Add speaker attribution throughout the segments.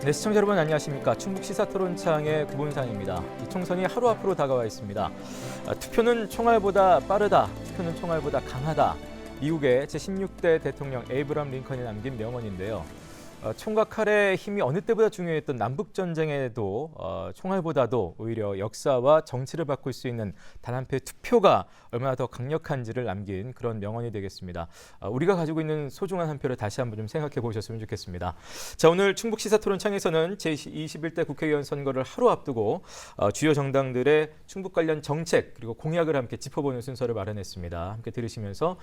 Speaker 1: 네, 시청자 여러분 안녕하십니까. 충북 시사토론창의 구본상입니다. 이 총선이 하루 앞으로 다가와 있습니다. 투표는 총알보다 빠르다, 투표는 총알보다 강하다. 미국의 제16대 대통령 에이브람 링컨이 남긴 명언인데요. 총과 칼의 힘이 어느 때보다 중요했던 남북전쟁에도 총알보다도 오히려 역사와 정치를 바꿀 수 있는 단 한 표의 투표가 얼마나 더 강력한지를 남긴 그런 명언이 되겠습니다. 우리가 가지고 있는 소중한 한 표를 다시 한번 좀 생각해 보셨으면 좋겠습니다. 자, 오늘 충북 시사토론창에서는 제21대 국회의원 선거를 하루 앞두고 주요 정당들의 충북 관련 정책 그리고 공약을 함께 짚어보는 순서를 마련했습니다. 함께 들으시면서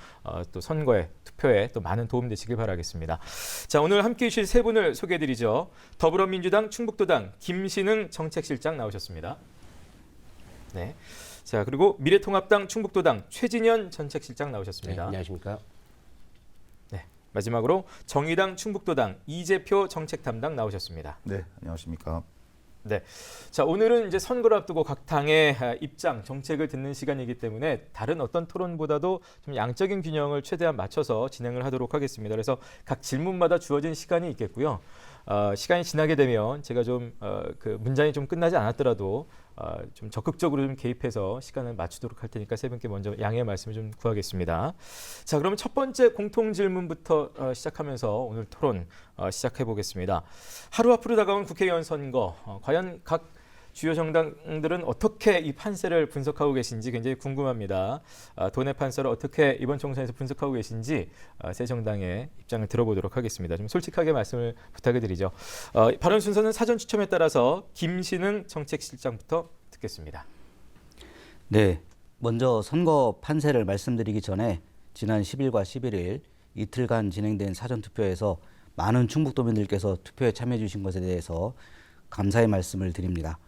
Speaker 1: 또 선거에 투표에 또 많은 도움 되시길 바라겠습니다. 자, 오늘 함께 해주실 세 분을 소개해드리죠. 더불어민주당 충북도당 김신흥 정책실장 나오셨습니다. 네. 자, 그리고 미래통합당 충북도당 최진현 정책실장 나오셨습니다.
Speaker 2: 네, 안녕하십니까.
Speaker 1: 네. 마지막으로 정의당 충북도당 이재표 정책담당 나오셨습니다.
Speaker 3: 네, 안녕하십니까.
Speaker 1: 네. 자, 오늘은 이제 선거를 앞두고 각 당의 입장, 정책을 듣는 시간이기 때문에 다른 어떤 토론보다도 좀 양적인 균형을 최대한 맞춰서 진행을 하도록 하겠습니다. 그래서 각 질문마다 주어진 시간이 있겠고요. 시간이 지나게 되면 제가 좀 그 문장이 좀 끝나지 않았더라도 좀 적극적으로 좀 개입해서 시간을 맞추도록 할 테니까 세 분께 먼저 양해의 말씀을 좀 구하겠습니다. 자, 그러면 첫 번째 공통 질문부터 시작하면서 오늘 토론 시작해 보겠습니다. 하루 앞으로 다가온 국회의원 선거, 과연 각 주요 정당들은 어떻게 이 판세를 분석하고 계신지 굉장히 궁금합니다. 도내 판세를 어떻게 이번 총선에서 분석하고 계신지 세 정당의 입장을 들어보도록 하겠습니다. 좀 솔직하게 말씀을 부탁드리죠. 발언 순서는 사전 추첨에 따라서 김신흥 정책실장부터 듣겠습니다.
Speaker 2: 네, 먼저 선거 판세를 말씀드리기 전에 지난 10일과 11일 이틀간 진행된 사전투표에서 많은 충북도민들께서 투표에 참여해 주신 것에 대해서 감사의 말씀을 드립니다.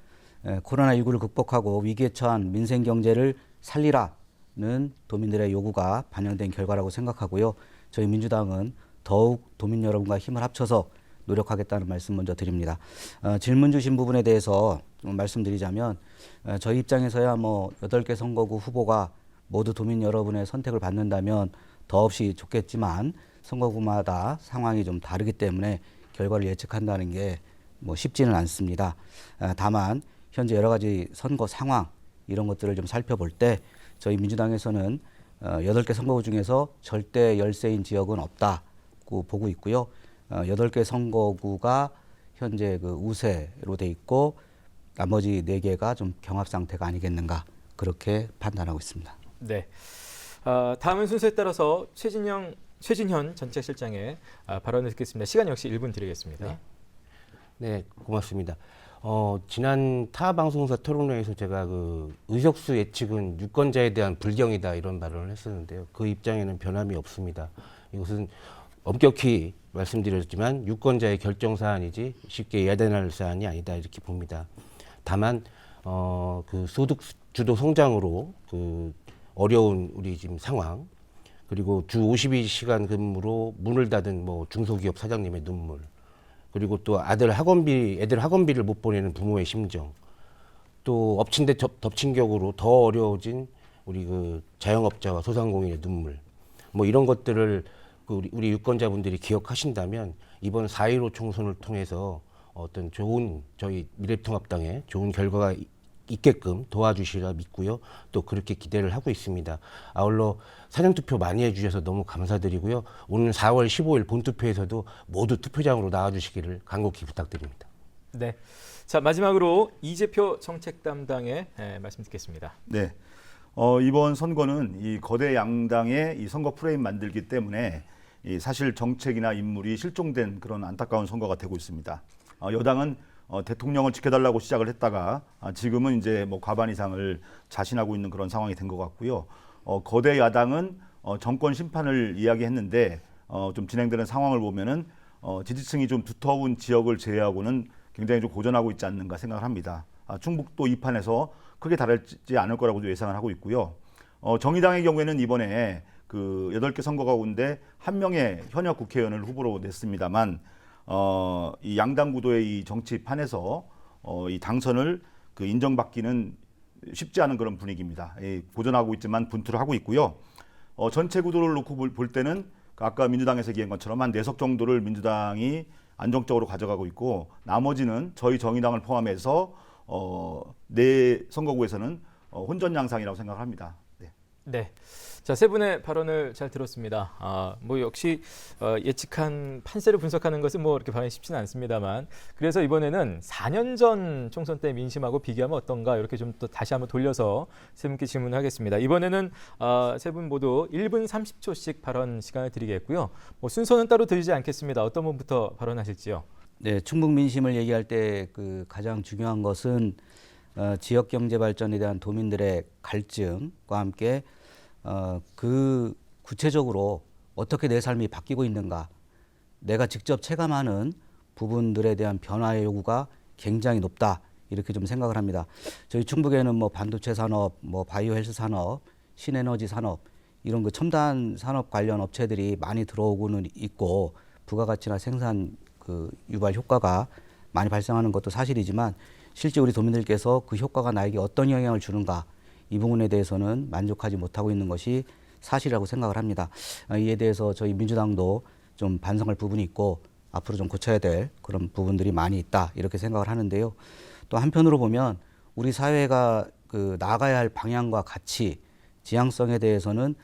Speaker 2: 코로나19를 극복하고 위기에 처한 민생 경제를 살리라는 도민들의 요구가 반영된 결과라고 생각하고요. 저희 민주당은 더욱 도민 여러분과 힘을 합쳐서 노력하겠다는 말씀 먼저 드립니다. 질문 주신 부분에 대해서 좀 말씀드리자면 저희 입장에서야 8개 선거구 후보가 모두 도민 여러분의 선택을 받는다면 더없이 좋겠지만 선거구마다 상황이 좀 다르기 때문에 결과를 예측한다는 게 쉽지는 않습니다. 다만 현재 여러 가지 선거 상황 이런 것들을 좀 살펴볼 때 저희 민주당에서는 8개 선거구 중에서 절대 열세인 지역은 없다고 보고 있고요. 8개 선거구가 현재 그 우세로 돼 있고 나머지 4개가 좀 경합 상태가 아니겠는가 그렇게 판단하고 있습니다.
Speaker 1: 네. 다음은 순서에 따라서 최진현 정책실장의 발언을 듣겠습니다. 시간 역시 1분 드리겠습니다.
Speaker 4: 네, 고맙습니다. 지난 타 방송사 토론회에서 제가 그 의석수 예측은 유권자에 대한 불경이다 이런 발언을 했었는데요. 그 입장에는 변함이 없습니다. 이것은 엄격히 말씀드렸지만 유권자의 결정 사안이지 쉽게 야단할 사안이 아니다 이렇게 봅니다. 다만 그 소득 주도 성장으로 그 어려운 우리 지금 상황 그리고 주 52시간 근무로 문을 닫은 중소기업 사장님의 눈물 그리고 또 애들 학원비를 못 보내는 부모의 심정, 또 엎친 데 덮친 격으로 더 어려워진 우리 그 자영업자와 소상공인의 눈물, 이런 것들을 우리 유권자분들이 기억하신다면 이번 4.15 총선을 통해서 어떤 좋은 저희 미래통합당의 좋은 결과가 있게끔 도와주시라 믿고요. 또 그렇게 기대를 하고 있습니다. 아울러 사전투표 많이 해주셔서 너무 감사드리고요. 오늘 4월 15일 본투표에서도 모두 투표장으로 나와주시기를 간곡히 부탁드립니다.
Speaker 1: 네. 자, 마지막으로 이재표 정책 담당의 말씀 듣겠습니다.
Speaker 3: 네, 이번 선거는 이 거대 양당의 이 선거 프레임 만들기 때문에 이 사실 정책이나 인물이 실종된 그런 안타까운 선거가 되고 있습니다. 여당은 대통령을 지켜달라고 시작을 했다가 지금은 이제 과반 이상을 자신하고 있는 그런 상황이 된 것 같고요. 거대 야당은 정권 심판을 이야기했는데 좀 진행되는 상황을 보면은 지지층이 좀 두터운 지역을 제외하고는 굉장히 좀 고전하고 있지 않는가 생각을 합니다. 충북도 이 판에서 크게 다르지 않을 거라고 예상을 하고 있고요. 정의당의 경우에는 이번에 그 8개 선거 가운데 한 명의 현역 국회의원을 후보로 냈습니다만 이 양당 구도의 이 정치판에서 이 당선을 그 인정받기는 쉽지 않은 그런 분위기입니다. 고전하고 있지만 분투를 하고 있고요. 전체 구도를 놓고 볼 때는 아까 민주당에서 얘기한 것처럼 한 4석 정도를 민주당이 안정적으로 가져가고 있고 나머지는 저희 정의당을 포함해서 내 선거구에서는 혼전 양상이라고 생각합니다. 네.
Speaker 1: 네. 자, 세 분의 발언을 잘 들었습니다. 뭐 역시 예측한 판세를 분석하는 것은 뭐 이렇게 발언이 쉽지는 않습니다만, 그래서 이번에는 4년 전 총선 때 민심하고 비교하면 어떤가 이렇게 좀 또 다시 한번 돌려서 세 분께 질문하겠습니다. 이번에는 세 분 모두 1분 30초씩 발언 시간을 드리겠고요. 뭐 순서는 따로 드리지 않겠습니다. 어떤 분부터 발언하실지요?
Speaker 2: 네, 충북 민심을 얘기할 때 그 가장 중요한 것은 지역 경제 발전에 대한 도민들의 갈증과 함께 그 구체적으로 어떻게 내 삶이 바뀌고 있는가, 내가 직접 체감하는 부분들에 대한 변화의 요구가 굉장히 높다, 이렇게 좀 생각을 합니다. 저희 충북에는 뭐 반도체 산업, 뭐 바이오 헬스 산업, 신에너지 산업, 이런 그 첨단 산업 관련 업체들이 많이 들어오고는 있고, 부가가치나 생산 그 유발 효과가 많이 발생하는 것도 사실이지만, 실제 우리 도민들께서 그 효과가 나에게 어떤 영향을 주는가, 이 부분에 대해서는 만족하지 못하고 있는 것이 사실이라고 생각을 합니다. 이에 대해서 저희 민주당도 좀 반성할 부분이 있고 앞으로 좀 고쳐야 될 그런 부분들이 많이 있다, 이렇게 생각을 하는데요. 또 한편으로 보면 우리 사회가 그 나아가야 할 방향과 가치, 지향성에 대해서는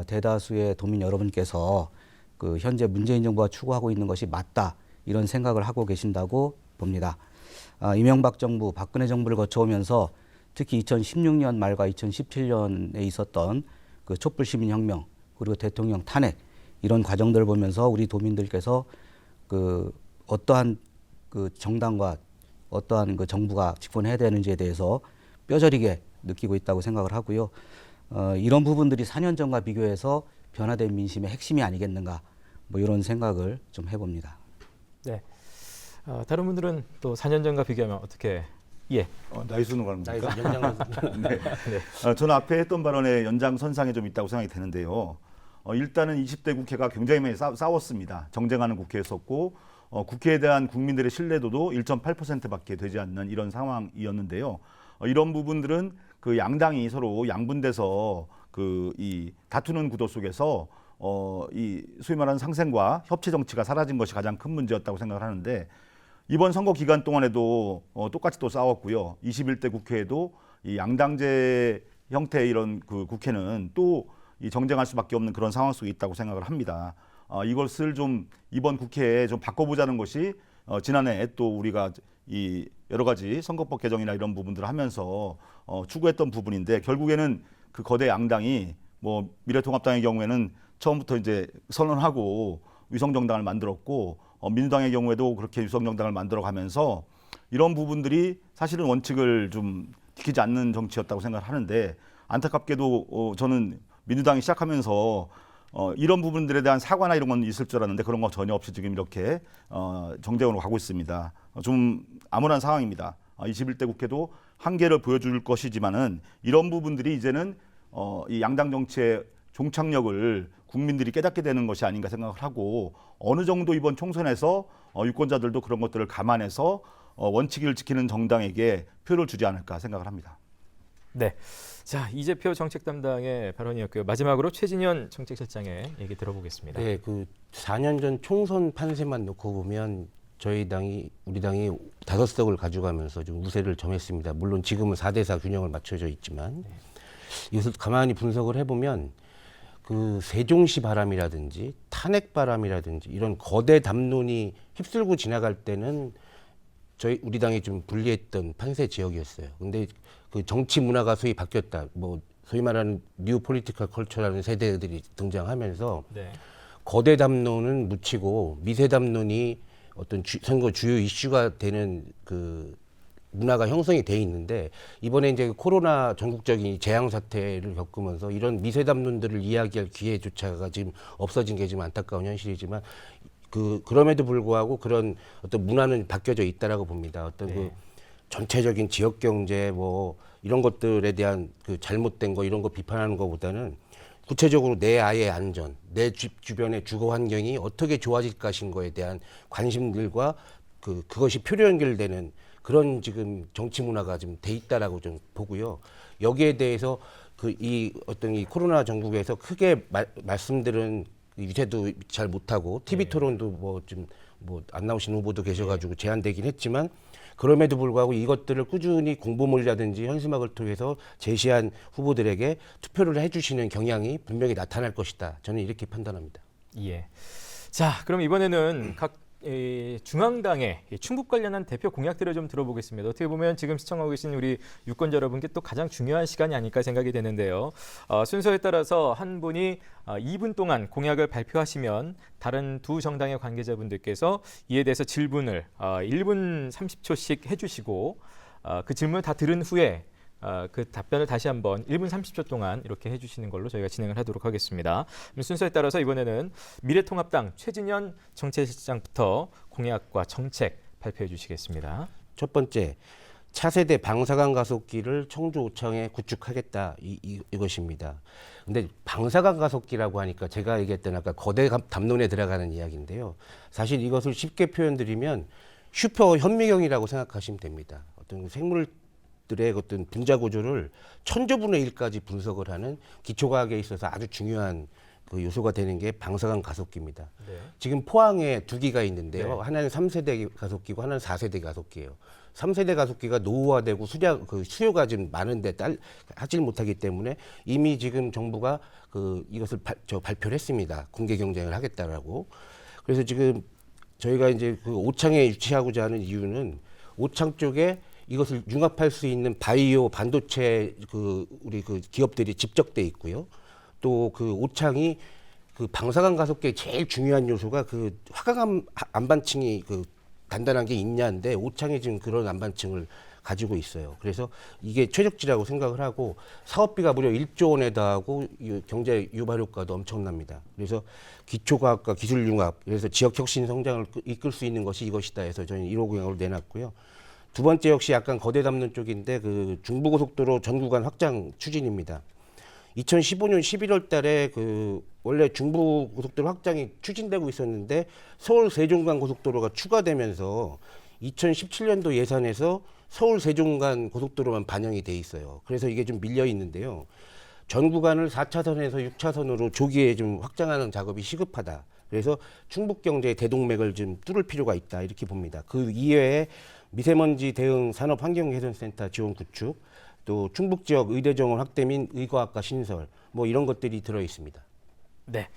Speaker 2: 대다수의 도민 여러분께서 그 현재 문재인 정부가 추구하고 있는 것이 맞다, 이런 생각을 하고 계신다고 봅니다. 이명박 정부, 박근혜 정부를 거쳐오면서 특히 2016년 말과 2017년에 있었던 그 촛불 시민혁명, 그리고 대통령 탄핵, 이런 과정들을 보면서 우리 도민들께서 그 어떠한 그 정당과 어떠한 그 정부가 집권해야 되는지에 대해서 뼈저리게 느끼고 있다고 생각을 하고요. 이런 부분들이 4년 전과 비교해서 변화된 민심의 핵심이 아니겠는가, 뭐 이런 생각을 좀 해봅니다.
Speaker 1: 네. 다른 분들은 또 4년 전과 비교하면 어떻게? 예.
Speaker 3: 나이 수는 겁니까?
Speaker 4: 나이스 연장을
Speaker 3: 네. 저는 앞에 했던 발언의 연장선상에 좀 있다고 생각이 되는데요. 일단은 20대 국회가 굉장히 많이 싸웠습니다. 정쟁하는 국회였었고, 국회에 대한 국민들의 신뢰도도 1.8%밖에 되지 않는 이런 상황이었는데요. 이런 부분들은 그 양당이 서로 양분돼서 이 다투는 구도 속에서 이 소위 말하는 상생과 협치 정치가 사라진 것이 가장 큰 문제였다고 생각을 하는데, 이번 선거 기간 동안에도 똑같이 또 싸웠고요. 21대 국회에도 이 양당제 형태의 이런 그 국회는 또 이 정쟁할 수밖에 없는 그런 상황 속에 있다고 생각을 합니다. 이것을 좀 이번 국회에 좀 바꿔보자는 것이 지난해 또 우리가 이 여러 가지 선거법 개정이나 이런 부분들을 하면서 추구했던 부분인데, 결국에는 그 거대 양당이 뭐 미래통합당의 경우에는 처음부터 이제 선언하고 위성정당을 만들었고, 민주당의 경우에도 그렇게 위성정당을 만들어가면서 이런 부분들이 사실은 원칙을 좀 지키지 않는 정치였다고 생각을 하는데, 안타깝게도 저는 민주당이 시작하면서 이런 부분들에 대한 사과나 이런 건 있을 줄 알았는데 그런 거 전혀 없이 지금 이렇게 정쟁으로 가고 있습니다. 좀 암울한 상황입니다. 21대 국회도 한계를 보여줄 것이지만은 이런 부분들이 이제는 이 양당 정치의 종착역을 국민들이 깨닫게 되는 것이 아닌가 생각을 하고, 어느 정도 이번 총선에서 유권자들도 그런 것들을 감안해서 원칙을 지키는 정당에게 표를 주지 않을까 생각을 합니다.
Speaker 1: 네. 자, 이재표 정책 담당의 발언이었고요. 마지막으로 최진현 정책실장의 얘기 들어보겠습니다.
Speaker 4: 네, 그 4년 전 총선 판세만 놓고 보면 우리 당이 5석을 가져가면서 좀 우세를 점했습니다. 물론 지금은 4대4 균형을 맞춰져 있지만, 이것을 가만히 분석을 해보면 그 세종시 바람이라든지 탄핵 바람이라든지 이런 거대 담론이 휩쓸고 지나갈 때는 우리 당이 좀 불리했던 판세 지역이었어요. 근데 그 정치 문화가 소위 바뀌었다. 뭐 소위 말하는 뉴 폴리티컬 컬처라는 세대들이 등장하면서
Speaker 1: 네.
Speaker 4: 거대 담론은 묻히고 미세 담론이 어떤 선거 주요 이슈가 되는 그 문화가 형성이 돼 있는데, 이번에 이제 코로나 전국적인 재앙 사태를 겪으면서 이런 미세 담론들을 이야기할 기회조차가 지금 없어진 게 지금 안타까운 현실이지만, 그럼에도 불구하고 그런 어떤 문화는 바뀌어져 있다라고 봅니다. 어떤
Speaker 1: 네.
Speaker 4: 그 전체적인 지역 경제 뭐 이런 것들에 대한 그 잘못된 거 이런 거 비판하는 것보다는 구체적으로 내 아이의 안전, 내 집 주변의 주거 환경이 어떻게 좋아질 것인 거에 대한 관심들과 그것이 표로 연결되는 그런 지금 정치 문화가 좀 돼 있다라고 좀 보고요. 여기에 대해서 이 코로나 전국에서 크게 말씀드린 유세도 잘 못하고 TV 토론도 뭐 좀 뭐 안 나오신 후보도 계셔가지고 제한되긴 했지만 그럼에도 불구하고 이것들을 꾸준히 공보물이라든지 현수막을 통해서 제시한 후보들에게 투표를 해주시는 경향이 분명히 나타날 것이다. 저는 이렇게 판단합니다.
Speaker 1: 예. 자, 그럼 이번에는 각 중앙당의 충북 관련한 대표 공약들을 좀 들어보겠습니다. 어떻게 보면 지금 시청하고 계신 우리 유권자 여러분께 또 가장 중요한 시간이 아닐까 생각이 되는데요. 순서에 따라서 한 분이 2분 동안 공약을 발표하시면 다른 두 정당의 관계자분들께서 이에 대해서 질문을 1분 30초씩 해주시고 그 질문을 다 들은 후에 그 답변을 다시 한번 1분 30초 동안 이렇게 해주시는 걸로 저희가 진행을 하도록 하겠습니다. 순서에 따라서 이번에는 미래통합당 최진현 정책실장부터 공약과 정책 발표해 주시겠습니다.
Speaker 4: 첫 번째, 차세대 방사강 가속기를 청주 오창에 구축하겠다 이것입니다. 근데 방사강 가속기라고 하니까 제가 얘기했던 아까 거대 담론에 들어가는 이야기인데요. 사실 이것을 쉽게 표현드리면 슈퍼 현미경이라고 생각하시면 됩니다. 어떤 생물들의 어떤 분자 구조를 천조분의 1까지 분석을 하는 기초과학에 있어서 아주 중요한 그 요소가 되는 게 방사강 가속기입니다.
Speaker 1: 네.
Speaker 4: 지금 포항에 두 기가 있는데요.
Speaker 1: 네.
Speaker 4: 하나는 3세대 가속기고 하나는 4세대 가속기예요. 3세대 가속기가 노후화되고 수요가 좀 많은데 하질 못하기 때문에 이미 지금 정부가 이것을 발표를 했습니다. 공개 경쟁을 하겠다라고. 그래서 지금 저희가 이제 그 오창에 유치하고자 하는 이유는 오창 쪽에 이것을 융합할 수 있는 바이오 반도체 우리 기업들이 집적돼 있고요. 또 그 오창이 그 방사강 가속기의 제일 중요한 요소가 그 화강암 안반층이 단단한 게 있냐인데 오창이 지금 그런 안반층을 가지고 있어요. 그래서 이게 최적지라고 생각을 하고 사업비가 무려 1조 원에 달하고 경제 유발 효과도 엄청납니다. 그래서 기초과학과 기술 융합, 그래서 지역 혁신 성장을 이끌 수 있는 것이 이것이다 해서 저희는 1호 공약으로 내놨고요. 두 번째 역시 약간 거대 담론 쪽인데 그 중부고속도로 전 구간 확장 추진입니다. 2015년 11월 달에 원래 중부고속도로 확장이 추진되고 있었는데 서울 세종간 고속도로가 추가되면서 2017년도 예산에서 서울 세종간 고속도로만 반영이 돼 있어요. 그래서 이게 좀 밀려 있는데요. 전 구간을 4차선에서 6차선으로 조기에 좀 확장하는 작업이 시급하다. 그래서 충북 경제의 대동맥을 좀 뚫을 필요가 있다. 이렇게 봅니다. 그 이외에 미세먼지 대응 산업 환경 개선센터 지원 구축, 또 충북 지역 의대 정원 확대 및 의과학과 신설 뭐 이런 것들이 들어 있습니다.
Speaker 1: 네,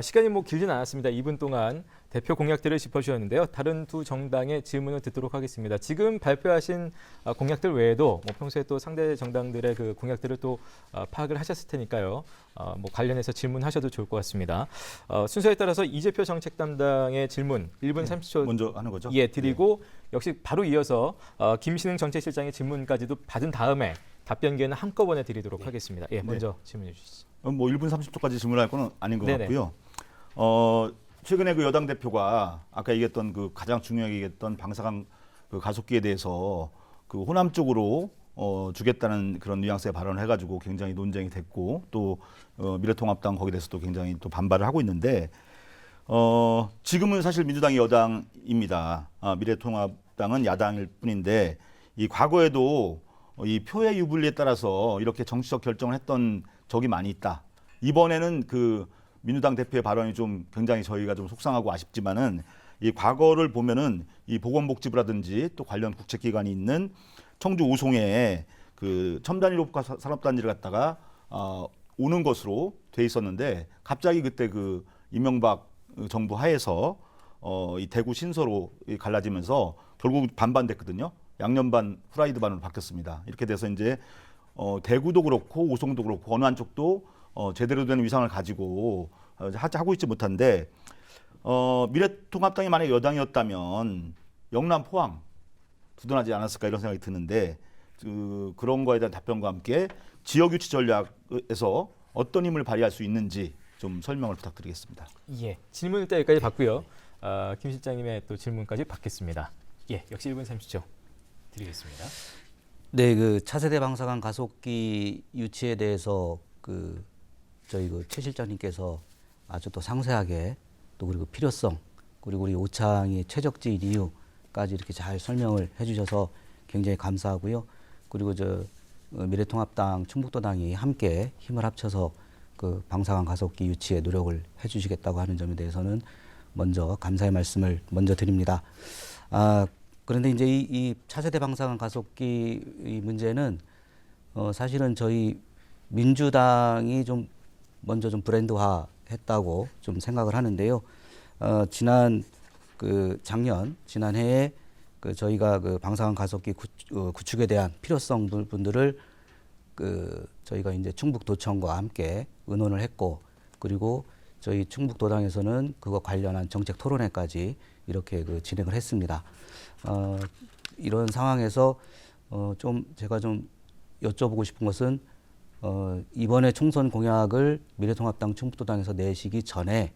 Speaker 1: 시간이 뭐 길진 않았습니다. 2분 동안 대표 공약들을 짚어주셨는데요. 다른 두 정당의 질문을 듣도록 하겠습니다. 지금 발표하신 공약들 외에도 뭐 평소에 또 상대 정당들의 그 공약들을 또 파악을 하셨을 테니까요. 뭐 관련해서 질문하셔도 좋을 것 같습니다. 순서에 따라서 이재표 정책 담당의 질문 1분 30초
Speaker 3: 먼저 하는 거죠?
Speaker 1: 예, 드리고 역시 바로 이어서 김신흥 정책실장의 질문까지도 받은 다음에 답변 기회는 한꺼번에 드리도록 하겠습니다. 예, 먼저 질문해 주시죠.
Speaker 3: 뭐 1분 30초까지 질문할 건 아닌 것
Speaker 1: 네네.
Speaker 3: 같고요. 최근에 그 여당 대표가 아까 얘기했던 그 가장 중요하게 얘기했던 방사강 그 가속기에 대해서 그 호남 쪽으로 주겠다는 그런 뉘앙스의 발언을 해가지고 굉장히 논쟁이 됐고 또 미래통합당 거기에 대해서도 굉장히 또 반발을 하고 있는데 지금은 사실 민주당이 여당입니다. 미래통합당은 야당일 뿐인데 이 과거에도 이 표의 유불리에 따라서 이렇게 정치적 결정을 했던 적이 많이 있다. 이번에는 그 민주당 대표의 발언이 좀 굉장히 저희가 좀 속상하고 아쉽지만은 이 과거를 보면은 이 보건복지부라든지 또 관련 국책기관이 있는 청주 우송에 그 첨단일 호흡과 산업단지를 갖다가 오는 것으로 돼 있었는데 갑자기 그때 그 이명박 정부 하에서 이 대구 신서로 갈라지면서 결국 반반됐거든요. 양념 반 후라이드 반으로 바뀌었습니다. 이렇게 돼서 이제 대구도 그렇고 오송도 그렇고 어느 한쪽도 제대로 된 위상을 가지고 하고 있지 못한데 미래통합당이 만약 여당이었다면 영남 포항 두둔하지 않았을까 이런 생각이 드는데 그런 거에 대한 답변과 함께 지역 유치 전략에서 어떤 힘을 발휘할 수 있는지 좀 설명을 부탁드리겠습니다.
Speaker 1: 예, 질문 일단 여기까지 받고요. 김 실장님의 또 질문까지 받겠습니다. 예, 역시 1분 30초 드리겠습니다.
Speaker 2: 네, 그 차세대 방사강 가속기 유치에 대해서 저희 최 실장님께서 아주 또 상세하게 또 그리고 필요성 그리고 우리 오창의 최적지인 이유까지 이렇게 잘 설명을 해주셔서 굉장히 감사하고요. 그리고 미래통합당 충북도당이 함께 힘을 합쳐서 그 방사능 가속기 유치에 노력을 해주시겠다고 하는 점에 대해서는 먼저 감사의 말씀을 먼저 드립니다. 그런데 이제 이 차세대 방사능 가속기 이 문제는 사실은 저희 민주당이 좀 먼저 좀 브랜드화했다고 좀 생각을 하는데요. 지난해에 그 저희가 그 방사능 가속기 구축에 대한 필요성 분들을 저희가 이제 충북도청과 함께 의논을 했고, 그리고 저희 충북도당에서는 그거 관련한 정책 토론회까지 이렇게 진행을 했습니다. 이런 상황에서 제가 좀 여쭤보고 싶은 것은 이번에 총선 공약을 미래통합당 충북도당에서 내시기 전에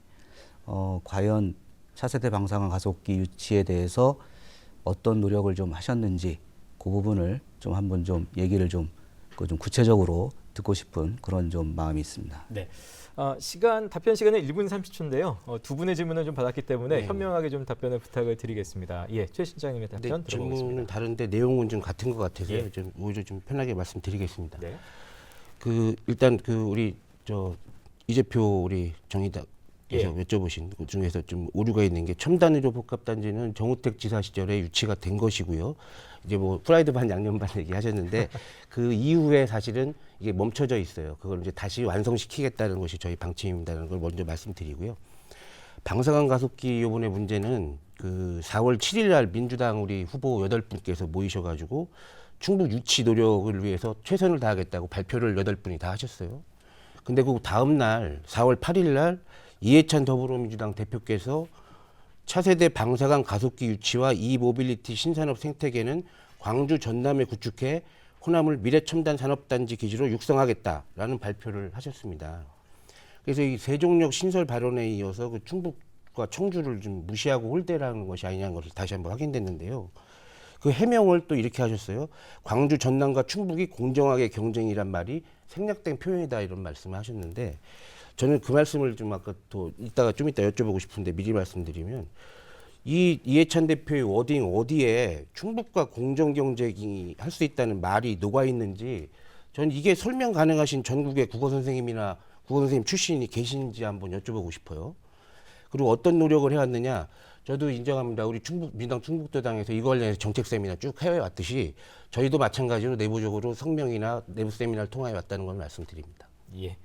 Speaker 2: 과연 차세대 방사능 가속기 유치에 대해서 어떤 노력을 좀 하셨는지 그 부분을 좀 한번 좀 얘기를 좀 구체적으로 듣고 싶은 그런 좀 마음이 있습니다.
Speaker 1: 네. 답변 시간은 1분 30초인데요. 두 분의 질문을 좀 받았기 때문에
Speaker 4: 네.
Speaker 1: 현명하게 좀 답변을 부탁을 드리겠습니다. 예, 최 실장님의 답변 들어보겠습니다.
Speaker 4: 질문은 다른데 내용은 좀 같은 것 같아서요.
Speaker 1: 예.
Speaker 4: 좀 오히려 좀 편하게 말씀드리겠습니다.
Speaker 1: 네.
Speaker 4: 일단 우리 이재표 우리 정의당에서
Speaker 1: 예.
Speaker 4: 여쭤보신 그 중에서 좀 오류가 있는 게 첨단 의료 복합 단지는 정우택 지사 시절에 유치가 된 것이고요. 이제 뭐 프라이드 반 양념 반 얘기하셨는데 그 이후에 사실은 이게 멈춰져 있어요. 그걸 이제 다시 완성시키겠다는 것이 저희 방침입니다라는 걸 먼저 말씀드리고요. 방사능 가속기 이번에 문제는 4월 7일 날 민주당 우리 후보 8분께서 모이셔가지고 충북 유치 노력을 위해서 최선을 다하겠다고 발표를 8분이 다 하셨어요. 근데 그 다음 날 4월 8일 날 이해찬 더불어민주당 대표께서 차세대 방사능 가속기 유치와 이모빌리티 신산업 생태계는 광주 전남에 구축해 호남을 미래첨단 산업단지 기지로 육성하겠다라는 발표를 하셨습니다. 그래서 이 세종역 신설 발언에 이어서 그 충북과 청주를 좀 무시하고 홀대라는 것이 아니냐는 것을 다시 한번 확인됐는데요. 그 해명을 또 이렇게 하셨어요. 광주 전남과 충북이 공정하게 경쟁이란 말이 생략된 표현이다 이런 말씀을 하셨는데 저는 그 말씀을 좀 좀 이따 여쭤보고 싶은데 미리 말씀드리면 이 이해찬 대표의 워딩 어디에 충북과 공정 경쟁이 할 수 있다는 말이 녹아 있는지 전 이게 설명 가능하신 전국의 국어 선생님이나 국어 선생님 출신이 계신지 한번 여쭤보고 싶어요. 그리고 어떤 노력을 해왔느냐? 저도 인정합니다. 우리 민주당 충북도당에서 이거 관련해서 정책 세미나 쭉 해왔듯이 저희도 마찬가지로 내부적으로 성명이나 내부 세미나를 통해 왔다는 걸 말씀드립니다.
Speaker 1: 예.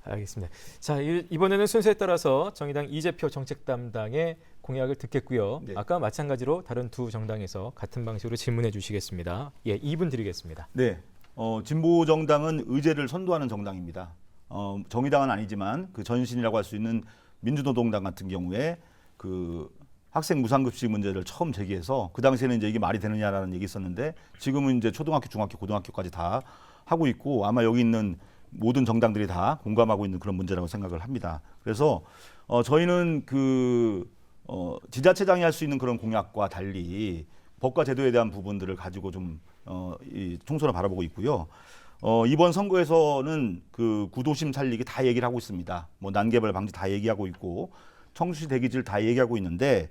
Speaker 1: 알겠습니다. 자, 이번에는 순서에 따라서 정의당 이재표 정책 담당의 공약을 듣겠고요.
Speaker 3: 네.
Speaker 1: 아까 마찬가지로 다른 두 정당에서 같은 방식으로 질문해 주시겠습니다. 예, 2분 드리겠습니다.
Speaker 3: 네, 진보 정당은 의제를 선도하는 정당입니다. 정의당은 아니지만 그 전신이라고 할 수 있는 민주노동당 같은 경우에 그 학생 무상급식 문제를 처음 제기해서 그 당시에는 이제 이게 말이 되느냐라는 얘기 있었는데 지금은 이제 초등학교, 중학교, 고등학교까지 다 하고 있고 아마 여기 있는 모든 정당들이 다 공감하고 있는 그런 문제라고 생각을 합니다. 그래서 저희는 지자체장이 할 수 있는 그런 공약과 달리 법과 제도에 대한 부분들을 가지고 좀 이 총선을 바라보고 있고요. 이번 선거에서는 그 구도심 살리기 다 얘기를 하고 있습니다. 뭐 난개발 방지 다 얘기하고 있고 청주시 대기질 다 얘기하고 있는데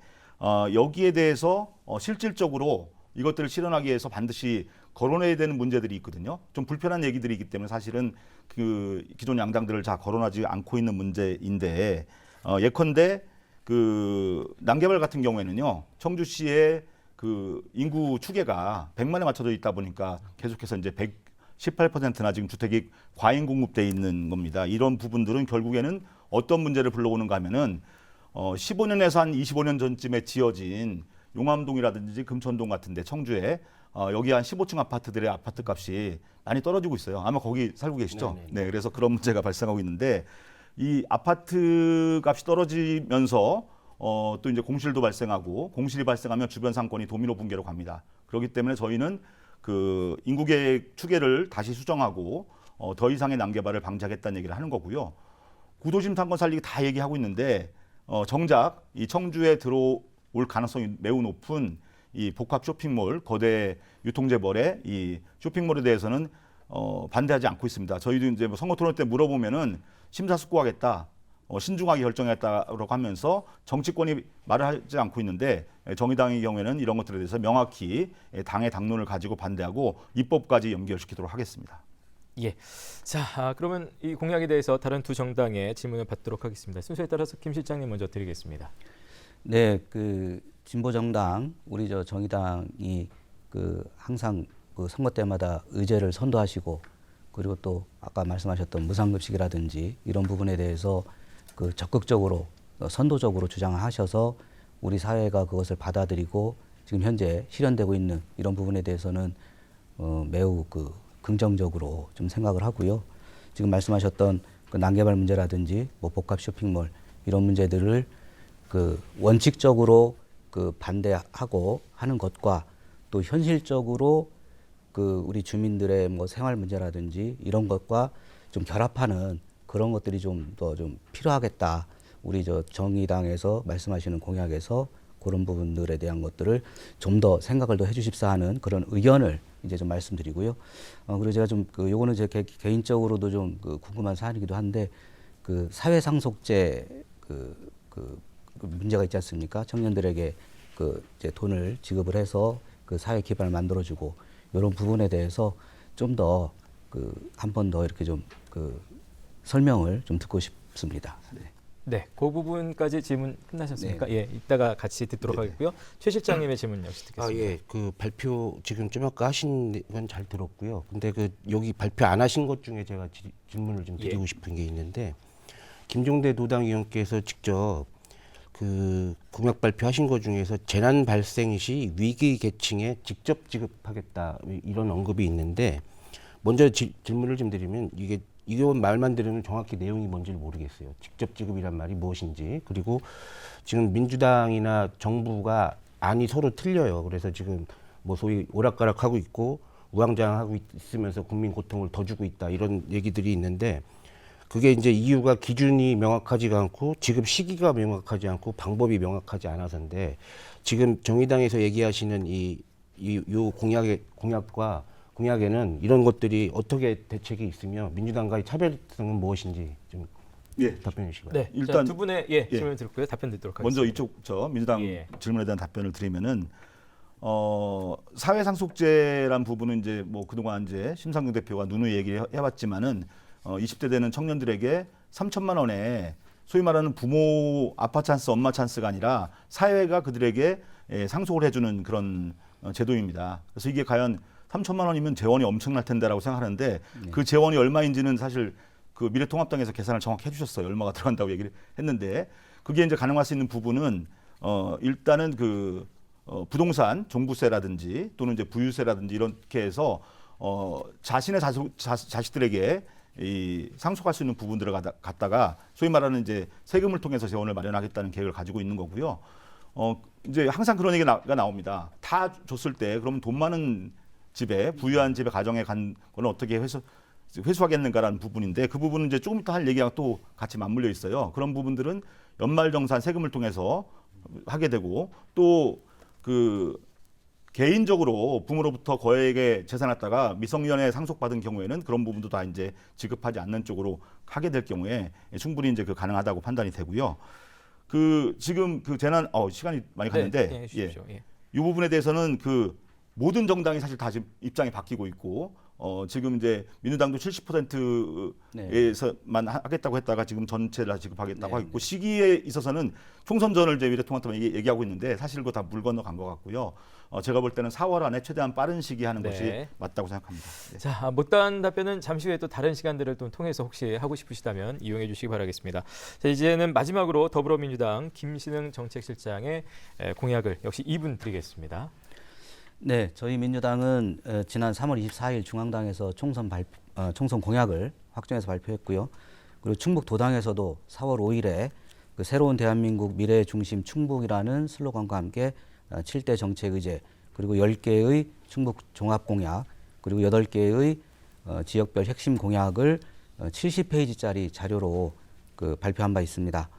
Speaker 3: 여기에 대해서 실질적으로 이것들을 실현하기 위해서 반드시 거론해야 되는 문제들이 있거든요. 좀 불편한 얘기들이기 때문에 사실은 그 기존 양당들을 다 거론하지 않고 있는 문제인데 예컨대 그 난개발 같은 경우에는요. 청주시의 그 인구 추계가 100만에 맞춰져 있다 보니까 계속해서 이제 118%나 지금 주택이 과잉 공급돼 있는 겁니다. 이런 부분들은 결국에는 어떤 문제를 불러오는가 하면은 15년에서 한 25년 전쯤에 지어진 용암동이라든지 금천동 같은데 청주에 여기 한 15층 아파트들의 아파트 값이 많이 떨어지고 있어요. 아마 거기 살고 계시죠?
Speaker 4: 네네.
Speaker 3: 네, 그래서 그런 문제가 발생하고 있는데 이 아파트 값이 떨어지면서 또 이제 공실도 발생하고 공실이 발생하면 주변 상권이 도미노 붕괴로 갑니다. 그렇기 때문에 저희는 그 인구 계획 추계를 다시 수정하고 더 이상의 난개발을 방지하겠다는 얘기를 하는 거고요. 구도심 상권 살리기 다 얘기하고 있는데 정작 이 청주에 들어올 가능성이 매우 높은 이 복합 쇼핑몰, 거대 유통재벌의 이 쇼핑몰에 대해서는 반대하지 않고 있습니다. 저희도 이제 뭐 선거 토론 때 물어보면은 심사숙고하겠다, 신중하게 결정했다라고 하면서 정치권이 말을 하지 않고 있는데 정의당의 경우에는 이런 것들에 대해서 명확히 당의 당론을 가지고 반대하고 입법까지 연결시키도록 하겠습니다.
Speaker 1: 예. 자, 그러면 이 공약에 대해서 다른 두 정당의 질문을 받도록 하겠습니다. 순서에 따라서 김 실장님 먼저 드리겠습니다.
Speaker 2: 네, 그 진보 정당 우리 저 정의당이 그 항상 그 선거 때마다 의제를 선도하시고 그리고 또 아까 말씀하셨던 무상급식이라든지 이런 부분에 대해서 그 적극적으로 선도적으로 주장하셔서 우리 사회가 그것을 받아들이고 지금 현재 실현되고 있는 이런 부분에 대해서는 매우 그 긍정적으로 좀 생각을 하고요. 지금 말씀하셨던 그 난개발 문제라든지 뭐 복합 쇼핑몰 이런 문제들을 그 원칙적으로 그 반대하고 하는 것과 또 현실적으로 그 우리 주민들의 뭐 생활 문제라든지 이런 것과 좀 결합하는 그런 것들이 좀 더 좀 필요하겠다. 우리 저 정의당에서 말씀하시는 공약에서 그런 부분들에 대한 것들을 좀 더 생각을 더 해주십사 하는 그런 의견을 이제 좀 말씀드리고요. 그리고 제가 좀 그 요거는 제 개인적으로도 좀 그 궁금한 사안이기도 한데 그 사회상속제 그 문제가 있지 않습니까? 청년들에게 그 이제 돈을 지급을 해서 그 사회 기반을 만들어주고 이런 부분에 대해서 좀 더 그 한 번 더 이렇게 좀 그 설명을 좀 듣고 싶습니다. 네.
Speaker 1: 네, 그 부분까지 질문 끝나셨습니까? 예, 이따가 같이 듣도록 하겠고요. 최 실장님의 질문 역시 듣겠습니다.
Speaker 4: 예, 그 발표 지금 좀 아까 하신 건 잘 들었고요. 근데 그 여기 발표 안 하신 것 중에 제가 질문을 좀 드리고 싶은 게 있는데 김종대 노당 의원께서 직접 그 공약 발표하신 것 중에서 재난 발생 시 위기 계층에 직접 지급하겠다 이런 언급이 있는데 먼저 질문을 좀 드리면 이거 말만 들으면 정확히 내용이 뭔지를 모르겠어요. 직접 지급이란 말이 무엇인지. 그리고 지금 민주당이나 정부가 안이 서로 틀려요. 그래서 지금 뭐 소위 오락가락하고 있고 우왕좌왕하고 있으면서 국민 고통을 더 주고 있다 이런 얘기들이 있는데 그게 이제 이유가 기준이 명확하지가 않고 지급 시기가 명확하지 않고 방법이 명확하지 않아서인데 지금 정의당에서 얘기하시는 요 공약에는 이런 것들이 어떻게 대책이 있으며 민주당과의 차별성은 무엇인지 좀 답변해 주시기 바랍니다.
Speaker 1: 네, 일단 두 분의 질문 듣고요. 답변 듣도록 하겠습니다.
Speaker 3: 먼저 이쪽 민주당 질문에 대한 답변을 드리면은 사회상속제란 부분은 이제 뭐 그동안 이제 심상정 대표가 누누이 얘기를 해왔지만은 20대 되는 청년들에게 3천만 원에 소위 말하는 부모 아빠 찬스, 엄마 찬스가 아니라 사회가 그들에게 상속을 해주는 그런 제도입니다. 그래서 이게 과연 3천만 원이면 재원이 엄청날 텐데라고 생각하는데 그 재원이 얼마인지는 사실 그 미래통합당에서 계산을 정확히 해주셨어요. 얼마가 들어간다고 얘기를 했는데 그게 이제 가능할 수 있는 부분은 일단은 그 부동산 종부세라든지 또는 이제 부유세라든지 이렇게 해서 자신의 자식들에게 이 상속할 수 있는 부분들을 갖다가 소위 말하는 이제 세금을 통해서 재원을 마련하겠다는 계획을 가지고 있는 거고요. 이제 항상 그런 얘기가 나옵니다. 다 줬을 때 그러면 돈 많은 집에 부유한 집에 가정에 간 거는 어떻게 회수하겠는가라는 부분인데 그 부분은 이제 조금 이따 할 얘기랑 또 같이 맞물려 있어요. 그런 부분들은 연말정산 세금을 통해서 하게 되고 또 그 개인적으로 부모로부터 거액의 재산을 갖다가 미성년에 상속받은 경우에는 그런 부분도 다 이제 지급하지 않는 쪽으로 하게 될 경우에 충분히 이제 그 가능하다고 판단이 되고요. 그 지금 그 재난 시간이 많이 갔는데 이 부분에 대해서는 그 모든 정당이 사실 다 지금 입장이 바뀌고 있고 지금 이제 민주당도 70%에서만 하겠다고 했다가 지금 전체를 다 지급하겠다고 하고 있고 시기에 있어서는 총선 전을 이제 미래통합당이 얘기하고 있는데 사실 그거 다 물 건너간 것 같고요. 제가 볼 때는 4월 안에 최대한 빠른 시기에 하는 것이 맞다고 생각합니다. 네.
Speaker 1: 자, 못다한 답변은 잠시 후에 또 다른 시간들을 또 통해서 혹시 하고 싶으시다면 이용해 주시기 바라겠습니다. 자, 이제는 마지막으로 더불어민주당 김신흥 정책실장의 공약을 역시 2분 드리겠습니다.
Speaker 2: 네, 저희 민주당은 지난 3월 24일 중앙당에서 총선 공약을 확정해서 발표했고요. 그리고 충북 도당에서도 4월 5일에 그 새로운 대한민국 미래의 중심 충북이라는 슬로건과 함께 7대 정책 의제 그리고 10개의 충북 종합 공약 그리고 8개의 지역별 핵심 공약을 70페이지짜리 자료로 그 발표한 바 있습니다.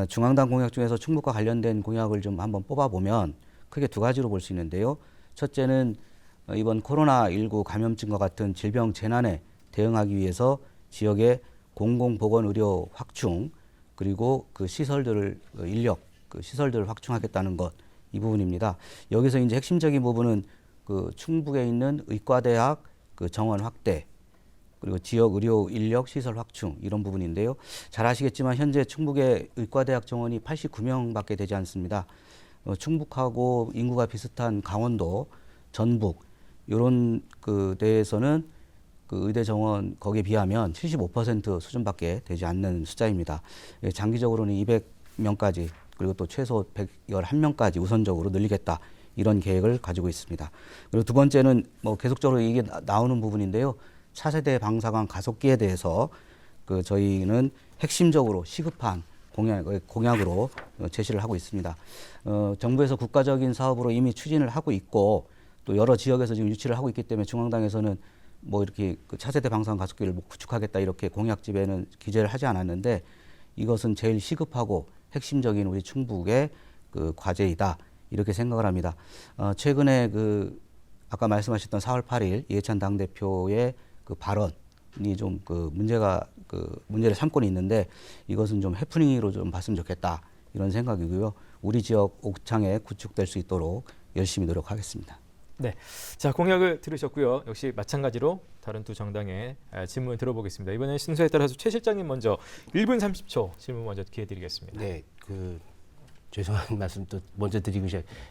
Speaker 2: 중앙당 공약 중에서 충북과 관련된 공약을 좀 한번 뽑아보면 크게 두 가지로 볼 수 있는데요. 첫째는 이번 코로나19 감염증과 같은 질병 재난에 대응하기 위해서 지역의 공공보건의료 확충 그리고 그 시설들을 시설들을 확충하겠다는 것 이 부분입니다. 여기서 이제 핵심적인 부분은 그 충북에 있는 의과대학 그 정원 확대 그리고 지역 의료 인력 시설 확충 이런 부분인데요. 잘 아시겠지만 현재 충북의 의과대학 정원이 89명밖에 되지 않습니다. 충북하고 인구가 비슷한 강원도, 전북 이런 그 데에서는 그 의대 정원 거기에 비하면 75% 수준밖에 되지 않는 숫자입니다. 장기적으로는 200명까지 그리고 또 최소 111명까지 우선적으로 늘리겠다 이런 계획을 가지고 있습니다. 그리고 두 번째는 뭐 계속적으로 이게 나오는 부분인데요. 차세대 방사관 가속기에 대해서 그 저희는 핵심적으로 시급한 공약으로 제시를 하고 있습니다. 정부에서 국가적인 사업으로 이미 추진을 하고 있고 또 여러 지역에서 지금 유치를 하고 있기 때문에 중앙당에서는 뭐 이렇게 그 차세대 방사관 가속기를 뭐 구축하겠다 이렇게 공약집에는 기재를 하지 않았는데 이것은 제일 시급하고 핵심적인 우리 충북의 그 과제이다 이렇게 생각을 합니다. 최근에 그 아까 말씀하셨던 4월 8일 이해찬 당대표의 그 발언이 좀 그 문제를 삼고 있는데 이것은 좀 해프닝으로 좀 봤으면 좋겠다 이런 생각이고요. 우리 지역 옥창에 구축될 수 있도록 열심히 노력하겠습니다.
Speaker 1: 네, 자 공약을 들으셨고요. 역시 마찬가지로 다른 두 정당의 질문 들어보겠습니다. 이번엔 순서에 따라서 최 실장님 먼저 1분 30초 질문 먼저 기회 드리겠습니다.
Speaker 4: 네, 그 죄송한 말씀 또 먼저 드리고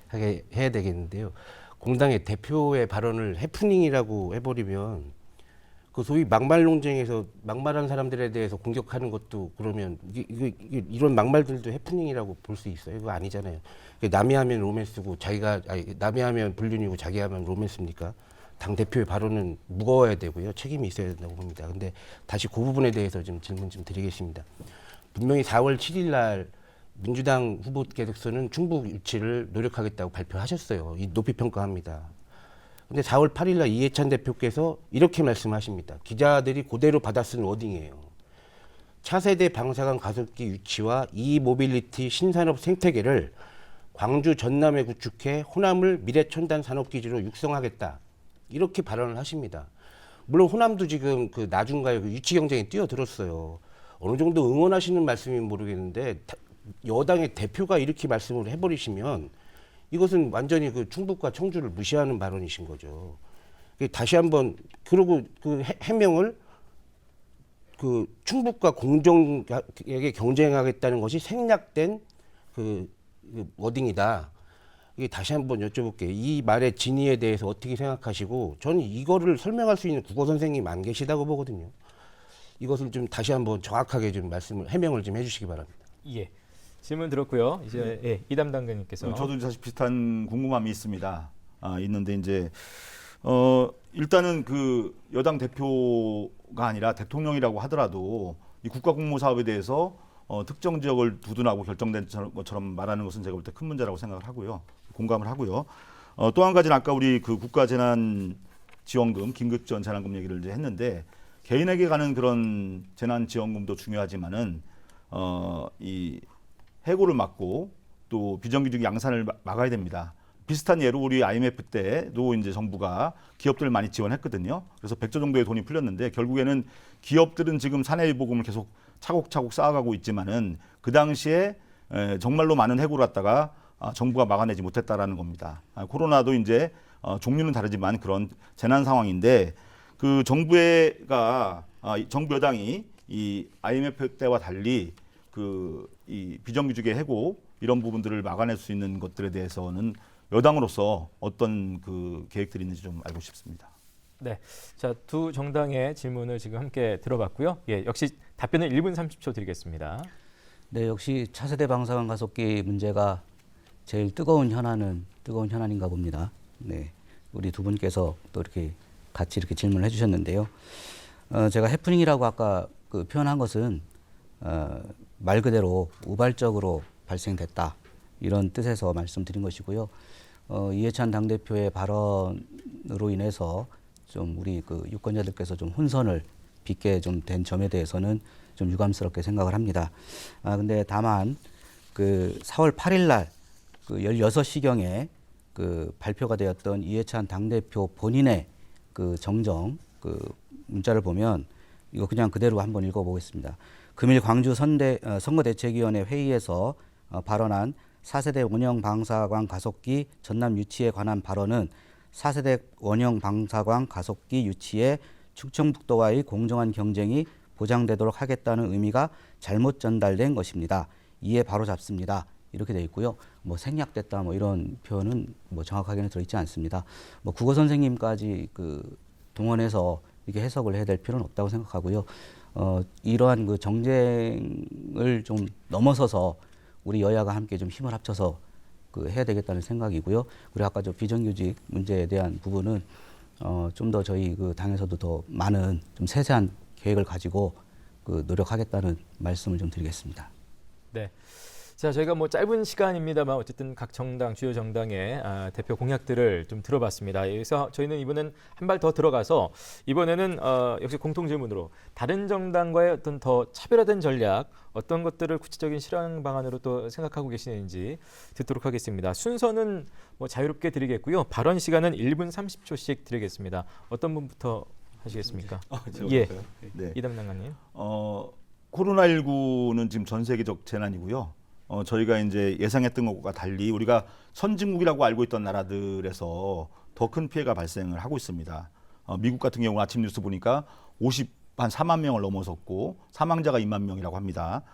Speaker 4: 하게 해야 되겠는데요. 공당의 대표의 발언을 해프닝이라고 해버리면 그 소위 막말 논쟁에서 막말한 사람들에 대해서 공격하는 것도 그러면 이런 막말들도 해프닝이라고 볼 수 있어요? 그거 아니잖아요. 남이 하면 로맨스고 남이 하면 불륜이고 자기 하면 로맨스입니까? 당 대표의 발언은 무거워야 되고요. 책임이 있어야 된다고 봅니다. 근데 다시 그 부분에 대해서 좀 질문 좀 드리겠습니다. 분명히 4월 7일 날 민주당 후보께서는 충북 유치를 노력하겠다고 발표하셨어요. 높이 평가합니다. 근데 4월 8일 날 이해찬 대표께서 이렇게 말씀하십니다. 기자들이 그대로 받아 쓴 워딩이에요. 차세대 방사관 가속기 유치와 이모빌리티 신산업 생태계를 광주 전남에 구축해 호남을 미래첨단 산업기지로 육성하겠다. 이렇게 발언을 하십니다. 물론 호남도 지금 그 나중가에 그 유치 경쟁에 뛰어들었어요. 어느 정도 응원하시는 말씀인지 모르겠는데 여당의 대표가 이렇게 말씀을 해버리시면 이것은 완전히 그 충북과 청주를 무시하는 발언이신 거죠. 다시 한번 그리고 그 해명을 그 충북과 공정하게 경쟁하겠다는 것이 생략된 그 워딩이다. 이게 다시 한번 여쭤볼게요. 이 말의 진위에 대해서 어떻게 생각하시고 저는 이거를 설명할 수 있는 국어 선생님이 안 계시다고 보거든요. 이것을 좀 다시 한번 정확하게 좀 해명을 좀 해주시기 바랍니다.
Speaker 1: 예. 질문 들었고요. 이제 이 담당자님께서
Speaker 3: 저도 사실 비슷한 궁금함이 있습니다. 있는데 이제 일단은 그 여당 대표가 아니라 대통령이라고 하더라도 이 국가 공모 사업에 대해서 특정 지역을 두둔하고 결정된 것처럼 말하는 것은 제가 볼 때 큰 문제라고 생각을 하고요. 공감을 하고요. 또 한 가지는 아까 우리 그 국가재난지원금, 긴급지원 재난금 얘기를 이제 했는데 개인에게 가는 그런 재난지원금도 중요하지만은 이 해고를 막고 또 비정규직 양산을 막아야 됩니다. 비슷한 예로 우리 IMF 때도 이제 정부가 기업들을 많이 지원했거든요. 그래서 100조 정도의 돈이 풀렸는데 결국에는 기업들은 지금 사내보험을 계속 차곡차곡 쌓아가고 있지만은 그 당시에 정말로 많은 해고를 갖다가 정부가 막아내지 못했다라는 겁니다. 코로나도 이제 종류는 다르지만 그런 재난 상황인데 그 정부 여당이 이 IMF 때와 달리 이 비정규직의 해고 이런 부분들을 막아낼 수 있는 것들에 대해서는 여당으로서 어떤 그 계획들이 있는지 좀 알고 싶습니다.
Speaker 1: 네, 자 두 정당의 질문을 지금 함께 들어봤고요. 예, 역시 답변은 1분 30초 드리겠습니다.
Speaker 2: 네, 역시 차세대 방사관 가속기 문제가 제일 뜨거운 현안인가 봅니다. 네, 우리 두 분께서 또 이렇게 같이 이렇게 질문을 해주셨는데요. 제가 해프닝이라고 아까 그 표현한 것은 말 그대로 우발적으로 발생됐다 이런 뜻에서 말씀드린 것이고요. 이해찬 당대표의 발언으로 인해서 좀 우리 그 유권자들께서 좀 혼선을 빚게 좀 된 점에 대해서는 좀 유감스럽게 생각을 합니다. 근데 다만 그 4월 8일 날 그 16시경에 그 발표가 되었던 이해찬 당대표 본인의 그 정정 그 문자를 보면 이거 그냥 그대로 한번 읽어보겠습니다. 금일 광주 선거대책위원회 회의에서 발언한 4세대 원형 방사관 가속기 전남 유치에 관한 발언은 4세대 원형 방사관 가속기 유치에 충청북도와의 공정한 경쟁이 보장되도록 하겠다는 의미가 잘못 전달된 것입니다. 이에 바로 잡습니다. 이렇게 돼 있고요. 뭐 생략됐다 뭐 이런 표현은 뭐 정확하게는 들어있지 않습니다. 뭐 국어 선생님까지 그 동원해서 이렇게 해석을 해야 될 필요는 없다고 생각하고요. 이러한 그 정쟁을 좀 넘어서서 우리 여야가 함께 좀 힘을 합쳐서 그 해야 되겠다는 생각이고요. 그리고 아까 저 비정규직 문제에 대한 부분은 좀 더 저희 그 당에서도 더 많은 좀 세세한 계획을 가지고 그 노력하겠다는 말씀을 좀 드리겠습니다.
Speaker 1: 네. 자, 저희가 뭐 짧은 시간입니다만 어쨌든 각 정당, 주요 정당의 대표 공약들을 좀 들어봤습니다. 여기서 저희는 이번엔 한 발 더 들어가서 이번에는 역시 공통 질문으로 다른 정당과의 어떤 더 차별화된 전략, 어떤 것들을 구체적인 실행 방안으로 또 생각하고 계시는지 듣도록 하겠습니다. 순서는 뭐 자유롭게 드리겠고요. 발언 시간은 1분 30초씩 드리겠습니다. 어떤 분부터 하시겠습니까? 예,
Speaker 3: 네.
Speaker 1: 이 담당관님.
Speaker 3: 코로나19는 지금 전 세계적 재난이고요. 저희가 이제 예상했던 것과 달리 우리가 선진국이라고 알고 있던 나라들에서 더 큰 피해가 발생을 하고 있습니다. 미국 같은 경우 아침 뉴스 보니까 한 4만 명을 넘어섰고 사망자가 2만 명이라고 합니다.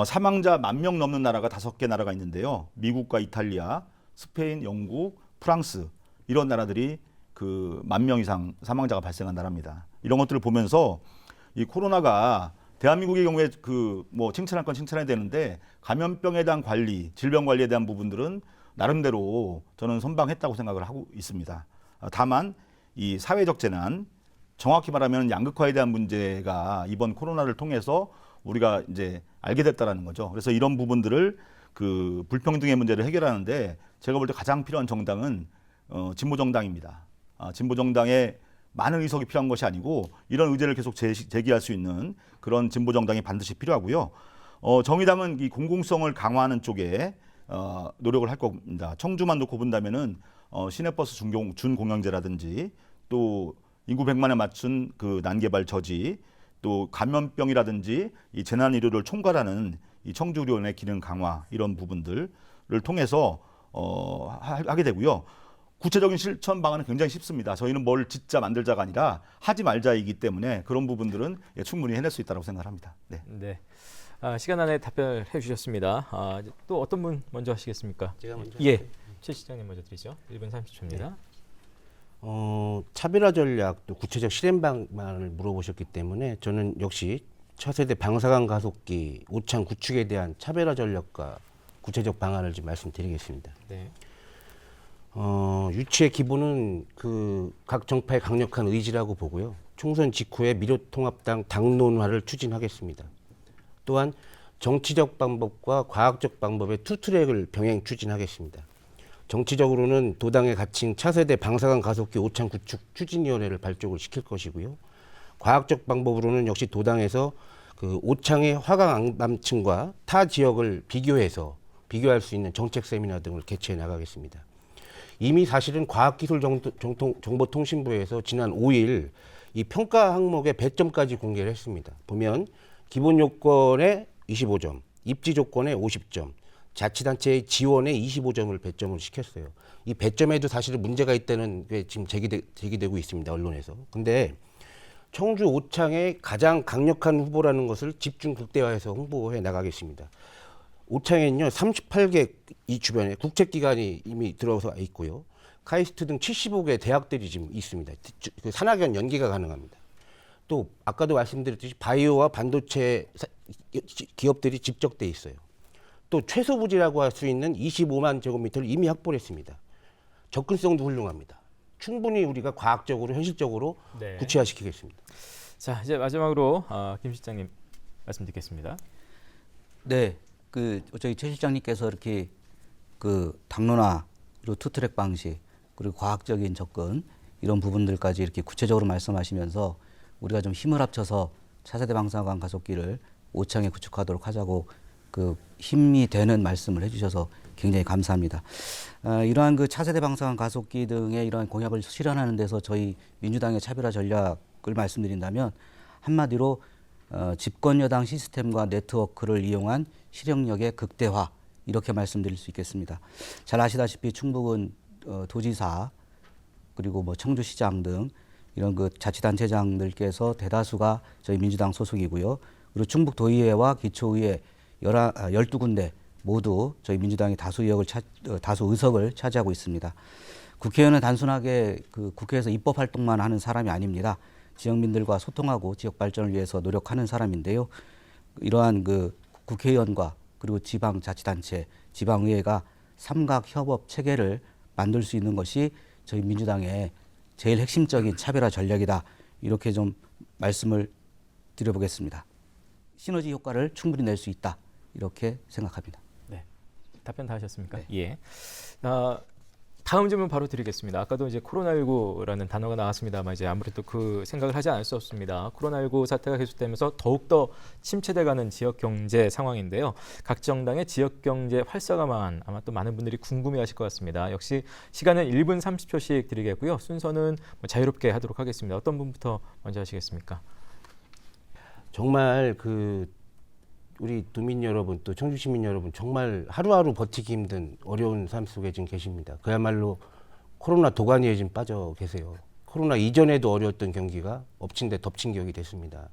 Speaker 3: 사망자 1만 명 넘는 나라가 5개 나라가 있는데요. 미국과 이탈리아, 스페인, 영국, 프랑스 이런 나라들이 그 1만 명 이상 사망자가 발생한 나라입니다. 이런 것들을 보면서 이 코로나가 대한민국의 경우에 그 뭐 칭찬할 건 칭찬해야 되는데 감염병에 대한 관리, 질병 관리에 대한 부분들은 나름대로 저는 선방했다고 생각을 하고 있습니다. 다만 이 사회적 재난, 정확히 말하면 양극화에 대한 문제가 이번 코로나를 통해서 우리가 이제 알게 됐다라는 거죠. 그래서 이런 부분들을 그 불평등의 문제를 해결하는데 제가 볼 때 가장 필요한 정당은 진보 정당입니다. 진보 정당의 많은 의석이 필요한 것이 아니고 이런 의제를 계속 제기할 수 있는 그런 진보 정당이 반드시 필요하고요. 정의당은 이 공공성을 강화하는 쪽에 노력을 할 겁니다. 청주만 놓고 본다면은 시내버스 준공영제라든지 또 인구 100만에 맞춘 그 난개발 저지, 또 감염병이라든지 이 재난 의료를 총괄하는 이 청주의료원의 기능 강화 이런 부분들을 통해서 하게 되고요. 구체적인 실천 방안은 굉장히 쉽습니다. 저희는 뭘 짓자 만들자가 아니라 하지 말자이기 때문에 그런 부분들은 충분히 해낼 수 있다고 생각합니다. 네.
Speaker 1: 네. 시간 안에 답변해 주셨습니다. 또 어떤 분 먼저 하시겠습니까?
Speaker 4: 제가 먼저
Speaker 1: 예, 최 시장님 먼저 드리죠. 1분 30초입니다.
Speaker 4: 차별화 전략 또 구체적 실행 방안을 물어보셨기 때문에 저는 역시 차세대 방사능 가속기 오창 구축에 대한 차별화 전략과 구체적 방안을 좀 말씀드리겠습니다.
Speaker 1: 네.
Speaker 4: 유치의 기본은 그 각 정파의 강력한 의지라고 보고요. 총선 직후에 미래통합당 당론화를 추진하겠습니다. 또한 정치적 방법과 과학적 방법의 투트랙을 병행 추진하겠습니다. 정치적으로는 도당에 갇힌 차세대 방사능 가속기 오창 구축 추진위원회를 발족을 시킬 것이고요. 과학적 방법으로는 역시 도당에서 그 오창의 화강 안남층과 타 지역을 비교할 수 있는 정책 세미나 등을 개최해 나가겠습니다. 이미 사실은 과학기술정보통신부에서 지난 5일 이 평가 항목의 배점까지 공개를 했습니다. 보면 기본 요건에 25점, 입지 조건에 50점, 자치단체의 지원에 25점을 배점을 시켰어요. 이 배점에도 사실은 문제가 있다는 게 지금 제기되고 있습니다. 언론에서. 근데 청주 오창의 가장 강력한 후보라는 것을 집중 극대화해서 홍보해 나가겠습니다. 오창에는요 38개 이 주변에 국책기관이 이미 들어서 있고요. 카이스트 등 75개 대학들이 지금 있습니다. 그 산학연 연계가 가능합니다. 또 아까도 말씀드렸듯이 바이오와 반도체 기업들이 집적돼 있어요. 또 최소 부지라고 할 수 있는 25만 제곱미터를 이미 확보를 했습니다. 접근성도 훌륭합니다. 충분히 우리가 과학적으로 현실적으로
Speaker 1: 네.
Speaker 4: 구체화시키겠습니다.
Speaker 1: 자, 이제 마지막으로 김 실장님 말씀 듣겠습니다.
Speaker 2: 네, 그 저희 최 실장님께서 이렇게 그 당론화 그리고 투트랙 방식 그리고 과학적인 접근 이런 부분들까지 이렇게 구체적으로 말씀하시면서 우리가 좀 힘을 합쳐서 차세대 방사능 가속기를 오창에 구축하도록 하자고 그 힘이 되는 말씀을 해주셔서 굉장히 감사합니다. 이러한 그 차세대 방사능 가속기 등의 이러한 공약을 실현하는 데서 저희 민주당의 차별화 전략을 말씀드린다면 한마디로 집권 여당 시스템과 네트워크를 이용한 실행력의 극대화 이렇게 말씀드릴 수 있겠습니다. 잘 아시다시피 충북은 도지사 그리고 뭐 청주시장 등 이런 그 자치단체장들께서 대다수가 저희 민주당 소속이고요. 그리고 충북도의회와 기초의회 12군데 모두 저희 민주당이 다수 의석을 차지하고 있습니다. 국회의원은 단순하게 그 국회에서 입법 활동만 하는 사람이 아닙니다. 지역민들과 소통하고 지역 발전을 위해서 노력하는 사람인데요. 이러한 그 국회의원과 그리고 지방자치단체, 지방의회가 삼각협업 체계를 만들 수 있는 것이 저희 민주당의 제일 핵심적인 차별화 전략이다. 이렇게 좀 말씀을 드려보겠습니다. 시너지 효과를 충분히 낼 수 있다. 이렇게 생각합니다.
Speaker 1: 네, 답변 다 하셨습니까?
Speaker 2: 네.
Speaker 1: 예. 다음 질문 바로 드리겠습니다. 아까도 이제 코로나19라는 단어가 나왔습니다만 이제 아무래도 그 생각을 하지 않을 수 없습니다. 코로나19 사태가 계속되면서 더욱더 침체돼가는 지역 경제 상황인데요. 각 정당의 지역 경제 활성화만 아마 또 많은 분들이 궁금해하실 것 같습니다. 역시 시간은 1분 30초씩 드리겠고요. 순서는 뭐 자유롭게 하도록 하겠습니다. 어떤 분부터 먼저 하시겠습니까?
Speaker 4: 정말 우리 도민 여러분 또 청주 시민 여러분 정말 하루하루 버티기 힘든 어려운 삶 속에 지금 계십니다. 그야말로 코로나 도가니에 지금 빠져 계세요. 코로나 이전에도 어려웠던 경기가 엎친 데 덮친 격이 됐습니다.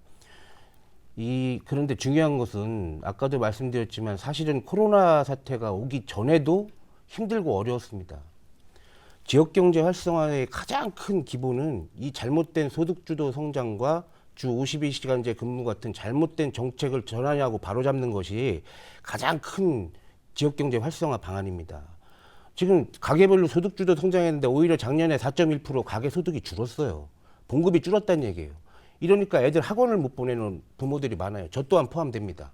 Speaker 4: 그런데 중요한 것은 아까도 말씀드렸지만 사실은 코로나 사태가 오기 전에도 힘들고 어려웠습니다. 지역경제 활성화의 가장 큰 기본은 이 잘못된 소득주도 성장과 주 52시간제 근무 같은 잘못된 정책을 전환하고 바로잡는 것이 가장 큰 지역경제 활성화 방안입니다. 지금 가계별로 소득주도 성장했는데 오히려 작년에 4.1% 가계 소득이 줄었어요. 봉급이 줄었다는 얘기예요. 이러니까 애들 학원을 못 보내는 부모들이 많아요. 저 또한 포함됩니다.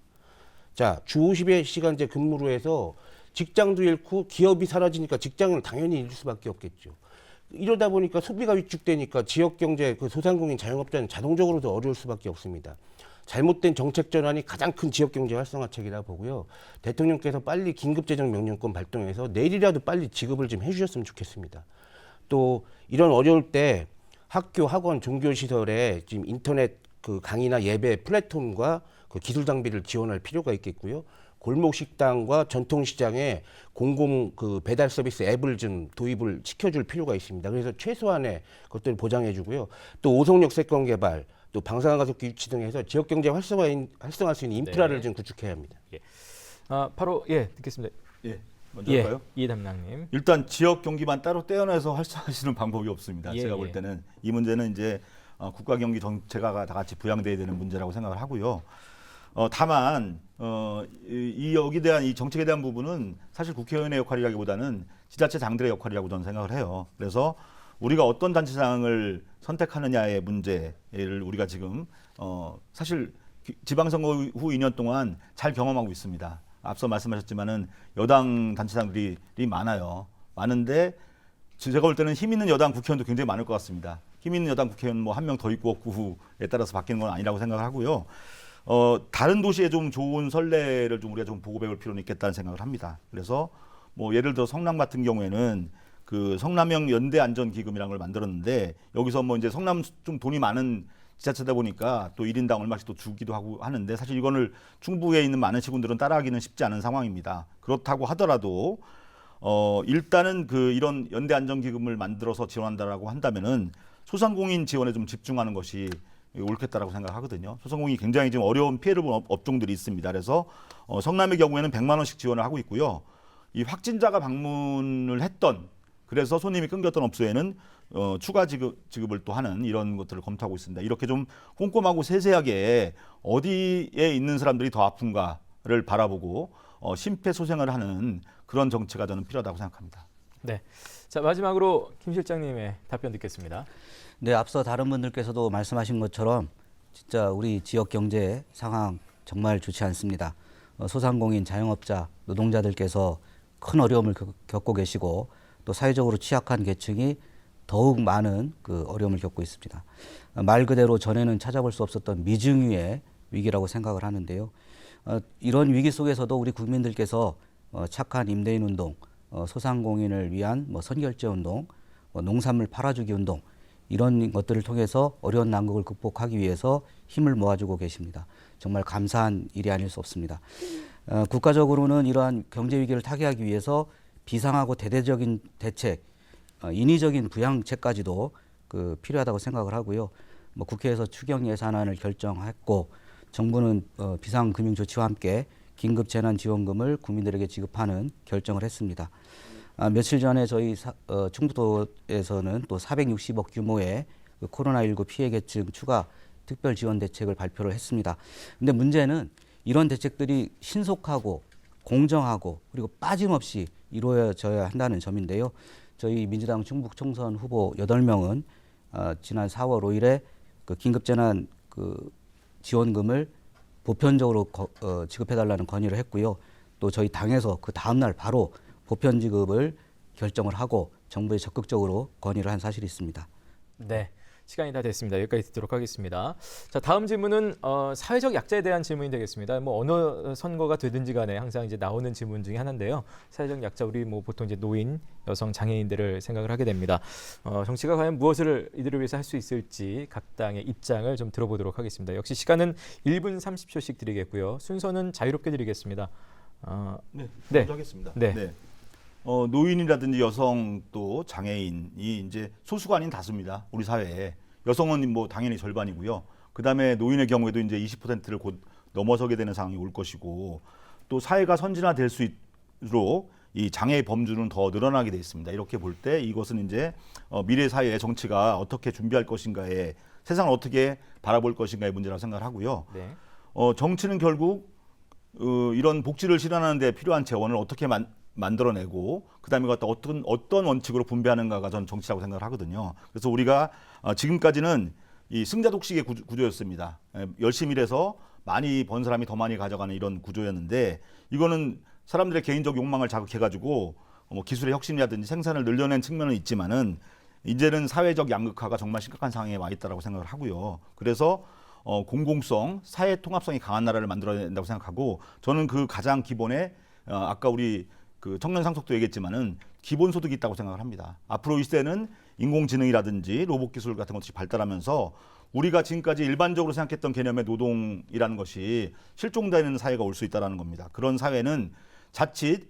Speaker 4: 자, 주 52시간제 근무로 해서 직장도 잃고 기업이 사라지니까 직장을 당연히 잃을 수밖에 없겠죠. 이러다 보니까 소비가 위축되니까 지역경제 소상공인 자영업자는 자동적으로 더 어려울 수밖에 없습니다. 잘못된 정책 전환이 가장 큰 지역경제 활성화책이라 보고요. 대통령께서 빨리 긴급재정명령권 발동해서 내일이라도 빨리 지급을 좀 해주셨으면 좋겠습니다. 또 이런 어려울 때 학교, 학원, 종교시설에 지금 인터넷 강의나 예배 플랫폼과 기술 장비를 지원할 필요가 있겠고요. 골목 식당과 전통시장에 공공 배달 서비스 앱을 좀 도입을 시켜줄 필요가 있습니다. 그래서 최소한의 것들을 보장해주고요. 또 오송역 세권 개발, 또 방산가속기 유치 등해서 지역 경제 활성화할 수 있는 인프라를 좀 구축해야 합니다.
Speaker 1: 예. 바로 듣겠습니다.
Speaker 3: 예, 먼저 할까요?
Speaker 1: 이 담당님.
Speaker 3: 일단 지역 경기만 따로 떼어내서 활성화하시는 방법이 없습니다.
Speaker 1: 예,
Speaker 3: 제가 볼 때는 이 문제는 이제 국가 경기 정체가 다 같이 부양돼야 되는 문제라고 생각을 하고요. 다만 여기에 대한 이 정책에 대한 부분은 사실 국회의원의 역할이라기보다는 지자체장들의 역할이라고 저는 생각을 해요. 그래서 우리가 어떤 단체장을 선택하느냐의 문제를 우리가 지금 사실 지방선거 후 2년 동안 잘 경험하고 있습니다. 앞서 말씀하셨지만은 여당 단체장들이 많아요. 많은데 제가 볼 때는 힘 있는 여당 국회의원도 굉장히 많을 것 같습니다. 힘 있는 여당 국회의원 뭐 한 명 더 있고 없고에 따라서 바뀌는 건 아니라고 생각을 하고요. 다른 도시에 좀 좋은 선례를 좀 우리가 좀 보고 배울 필요는 있겠다는 생각을 합니다. 그래서 뭐 예를 들어 성남 같은 경우에는 그 성남형 연대안전기금이라는 걸 만들었는데 여기서 뭐 이제 성남 좀 돈이 많은 지자체다 보니까 또 1인당 얼마씩 또 주기도 하고 하는데 사실 이거를 충북에 있는 많은 시군들은 따라하기는 쉽지 않은 상황입니다. 그렇다고 하더라도 일단은 이런 연대안전기금을 만들어서 지원한다라고 한다면은 소상공인 지원에 좀 집중하는 것이 옳겠다라고 생각하거든요. 소상공인이 굉장히 지금 어려운 피해를 본 업종들이 있습니다. 그래서 성남의 경우에는 100만 원씩 지원을 하고 있고요. 이 확진자가 방문을 했던 그래서 손님이 끊겼던 업소에는 추가 지급을 또 하는 이런 것들을 검토하고 있습니다. 이렇게 좀 꼼꼼하고 세세하게 어디에 있는 사람들이 더 아픈가를 바라보고 심폐소생을 하는 그런 정책가 저는 필요하다고 생각합니다.
Speaker 1: 네. 자, 마지막으로 김 실장님의 답변 듣겠습니다.
Speaker 2: 네, 앞서 다른 분들께서도 말씀하신 것처럼 진짜 우리 지역 경제 상황 정말 좋지 않습니다. 소상공인, 자영업자, 노동자들께서 큰 어려움을 겪고 계시고 또 사회적으로 취약한 계층이 더욱 많은 어려움을 겪고 있습니다. 말 그대로 전에는 찾아볼 수 없었던 미증유의 위기라고 생각을 하는데요. 이런 위기 속에서도 우리 국민들께서 착한 임대인 운동, 소상공인을 위한 선결제 운동, 농산물 팔아주기 운동 이런 것들을 통해서 어려운 난국을 극복하기 위해서 힘을 모아주고 계십니다. 정말 감사한 일이 아닐 수 없습니다. 국가적으로는 이러한 경제 위기를 타개하기 위해서 비상하고 대대적인 대책, 인위적인 부양책까지도 필요하다고 생각을 하고요. 뭐 국회에서 추경 예산안을 결정했고 정부는 비상금융조치와 함께 긴급 재난지원금을 국민들에게 지급하는 결정을 했습니다. 며칠 전에 저희 충북도에서는 또 460억 규모의 코로나19 피해계층 추가 특별 지원 대책을 발표를 했습니다. 근데 문제는 이런 대책들이 신속하고 공정하고 그리고 빠짐없이 이루어져야 한다는 점인데요. 저희 민주당 충북 총선 후보 8명은 지난 4월 5일에 긴급재난 지원금을 보편적으로 지급해달라는 건의를 했고요. 또 저희 당에서 그 다음날 바로 보편 지급을 결정을 하고 정부에 적극적으로 건의를 한 사실이 있습니다.
Speaker 1: 네. 시간이 다 됐습니다. 여기까지 듣도록 하겠습니다. 자, 다음 질문은 사회적 약자에 대한 질문이 되겠습니다. 뭐 어느 선거가 되든지 간에 항상 이제 나오는 질문 중에 하나인데요. 사회적 약자, 우리 뭐 보통 이제 노인, 여성, 장애인들을 생각을 하게 됩니다. 정치가 과연 무엇을 이들을 위해서 할 수 있을지 각 당의 입장을 좀 들어보도록 하겠습니다. 역시 시간은 1분 30초씩 드리겠고요. 순서는 자유롭게 드리겠습니다.
Speaker 3: 네,
Speaker 1: 네.
Speaker 3: 먼저 하겠습니다.
Speaker 1: 네.
Speaker 3: 네. 노인이라든지 여성 또 장애인이 이제 소수가 아닌 다수입니다. 우리 사회에. 여성은 뭐 당연히 절반이고요. 그다음에 노인의 경우에도 이제 20%를 곧 넘어서게 되는 상황이 올 것이고 또 사회가 선진화될수록 이 장애의 범주는 더 늘어나게 돼 있습니다. 이렇게 볼 때 이것은 이제 미래 사회의 정치가 어떻게 준비할 것인가에 세상을 어떻게 바라볼 것인가의 문제라고 생각을 하고요.
Speaker 1: 네.
Speaker 3: 정치는 결국 이런 복지를 실현하는 데 필요한 재원을 어떻게 만들어내고 그다음에 갖다 어떤 원칙으로 분배하는가가 저는 정치라고 생각을 하거든요. 그래서 우리가 지금까지는 이 승자 독식의 구조였습니다. 열심히 일해서 많이 번 사람이 더 많이 가져가는 이런 구조였는데 이거는 사람들의 개인적 욕망을 자극해가지고 뭐 기술의 혁신이라든지 생산을 늘려낸 측면은 있지만은 이제는 사회적 양극화가 정말 심각한 상황에 와 있다라고 생각을 하고요. 그래서 공공성, 사회 통합성이 강한 나라를 만들어야 된다고 생각하고 저는 그 가장 기본에 아까 우리 청년 상속도 얘기했지만은 기본소득이 있다고 생각을 합니다. 앞으로 이 시대는 인공지능이라든지 로봇 기술 같은 것이 발달하면서 우리가 지금까지 일반적으로 생각했던 개념의 노동이라는 것이 실종되는 사회가 올 수 있다는 겁니다. 그런 사회는 자칫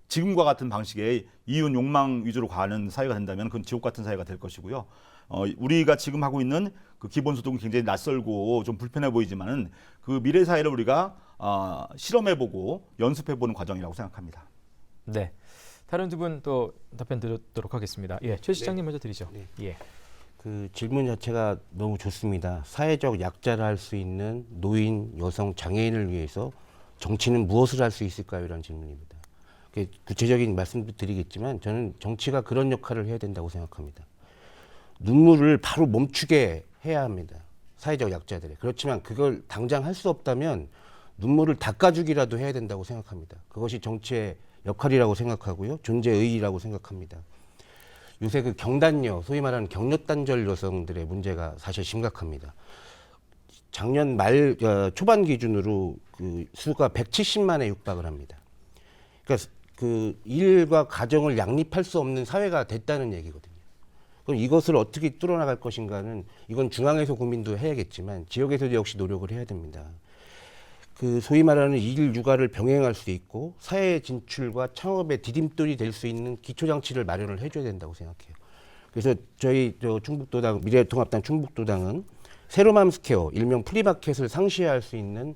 Speaker 3: 지금과 같은 방식의 이윤 욕망 위주로 가는 사회가 된다면 그건 지옥 같은 사회가 될 것이고요. 우리가 지금 하고 있는 그 기본소득은 굉장히 낯설고 좀 불편해 보이지만은 그 미래 사회를 우리가 실험해보고 연습해보는 과정이라고 생각합니다.
Speaker 1: 네. 다른 두 분 또 답변 드리도록 하겠습니다. 예, 최 시장님 먼저 드리죠.
Speaker 4: 네.
Speaker 1: 예.
Speaker 4: 그 질문 자체가 너무 좋습니다. 사회적 약자를 할 수 있는 노인, 여성, 장애인을 위해서 정치는 무엇을 할 수 있을까요? 이런 질문입니다. 구체적인 말씀도 드리겠지만 저는 정치가 그런 역할을 해야 된다고 생각합니다. 눈물을 바로 멈추게 해야 합니다. 사회적 약자들이. 그렇지만 그걸 당장 할 수 없다면 눈물을 닦아주기라도 해야 된다고 생각합니다. 그것이 정치의 역할이라고 생각하고요. 존재 의의라고 생각합니다. 요새 그 경단녀, 소위 말하는 경력단절 여성들의 문제가 사실 심각합니다. 작년 말 초반 기준으로 그 수가 170만에 육박을 합니다. 그러니까 그 일과 가정을 양립할 수 없는 사회가 됐다는 얘기거든요. 그럼 이것을 어떻게 뚫어나갈 것인가는 이건 중앙에서 고민도 해야겠지만 지역에서도 역시 노력을 해야 됩니다. 그 소위 말하는 일 육아를 병행할 수 있고 사회 진출과 창업의 디딤돌이 될 수 있는 기초장치를 마련을 해줘야 된다고 생각해요. 그래서 저희 충북도당 미래통합당 충북도당은 세로맘 스퀘어, 일명 프리마켓을 상시할 수 있는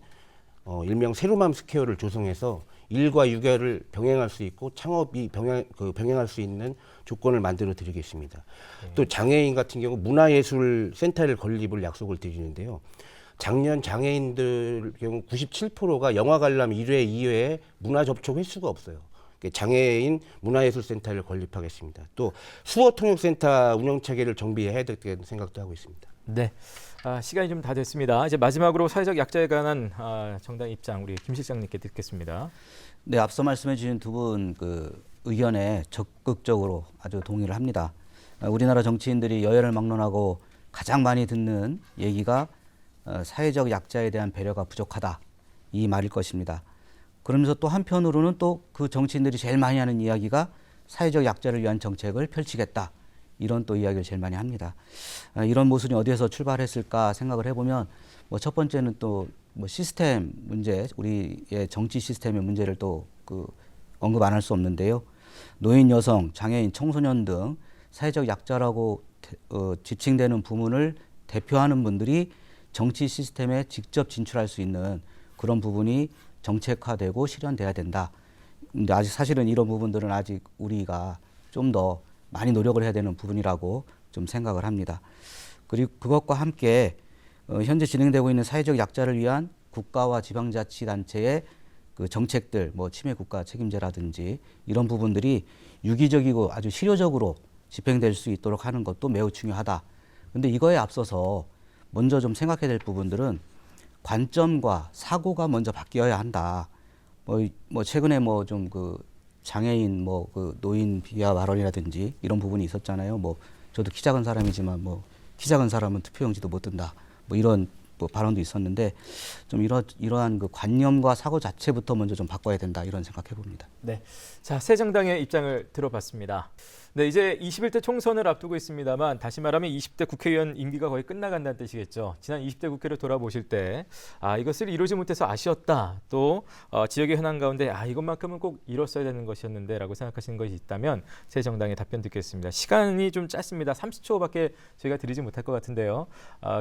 Speaker 4: 일명 세로맘 스퀘어를 조성해서 일과 육아를 병행할 수 있고 창업이 병행할 수 있는 조건을 만들어 드리겠습니다. 또 장애인 같은 경우 문화예술센터를 건립을 약속을 드리는데요. 작년 장애인들 경우 97%가 영화 관람 1회, 2회에 문화 접촉 횟수가 없어요. 장애인 문화예술센터를 건립하겠습니다. 또 수어통역센터 운영 체계를 정비해야 되겠다는 생각도 하고 있습니다.
Speaker 1: 네. 시간이 좀 다 됐습니다. 이제 마지막으로 사회적 약자에 관한 정당 입장 우리 김 실장님께 듣겠습니다.
Speaker 2: 네, 앞서 말씀해 주신 두 분 의견에 적극적으로 아주 동의를 합니다. 우리나라 정치인들이 여야를 막론하고 가장 많이 듣는 얘기가 사회적 약자에 대한 배려가 부족하다 이 말일 것입니다. 그러면서 또 한편으로는 또 그 정치인들이 제일 많이 하는 이야기가 사회적 약자를 위한 정책을 펼치겠다 이런 또 이야기를 제일 많이 합니다. 이런 모순이 어디에서 출발했을까 생각을 해보면 첫 번째는 또 시스템 문제, 우리의 정치 시스템의 문제를 또 언급 안 할 수 없는데요. 노인, 여성, 장애인, 청소년 등 사회적 약자라고 지칭되는 부문을 대표하는 분들이 정치 시스템에 직접 진출할 수 있는 그런 부분이 정책화되고 실현돼야 된다. 근데 아직 사실은 이런 부분들은 아직 우리가 좀 더 많이 노력을 해야 되는 부분이라고 좀 생각을 합니다. 그리고 그것과 함께 현재 진행되고 있는 사회적 약자를 위한 국가와 지방자치단체의 그 정책들, 뭐 치매 국가 책임제라든지 이런 부분들이 유기적이고 아주 실효적으로 집행될 수 있도록 하는 것도 매우 중요하다. 근데 이거에 앞서서 먼저 좀 생각해야 될 부분들은 관점과 사고가 먼저 바뀌어야 한다. 뭐 최근에 뭐 좀 그 장애인 뭐 그 노인 비하 발언이라든지 이런 부분이 있었잖아요. 뭐 저도 키 작은 사람이지만 뭐 키 작은 사람은 투표용지도 못 든다. 뭐 이런 뭐 발언도 있었는데 좀 이러한 그 관념과 사고 자체부터 먼저 좀 바꿔야 된다 이런 생각해 봅니다.
Speaker 1: 네, 자, 새 정당의 입장을 들어봤습니다. 네, 이제 21대 총선을 앞두고 있습니다만 다시 말하면 20대 국회의원 임기가 거의 끝나간다는 뜻이겠죠. 지난 20대 국회를 돌아보실 때 이것을 이루지 못해서 아쉬웠다. 또 지역의 현안 가운데 이것만큼은 꼭 이뤘어야 되는 것이었는데 라고 생각하시는 것이 있다면 새 정당의 답변 듣겠습니다. 시간이 좀 짧습니다. 30초밖에 저희가 드리지 못할 것 같은데요.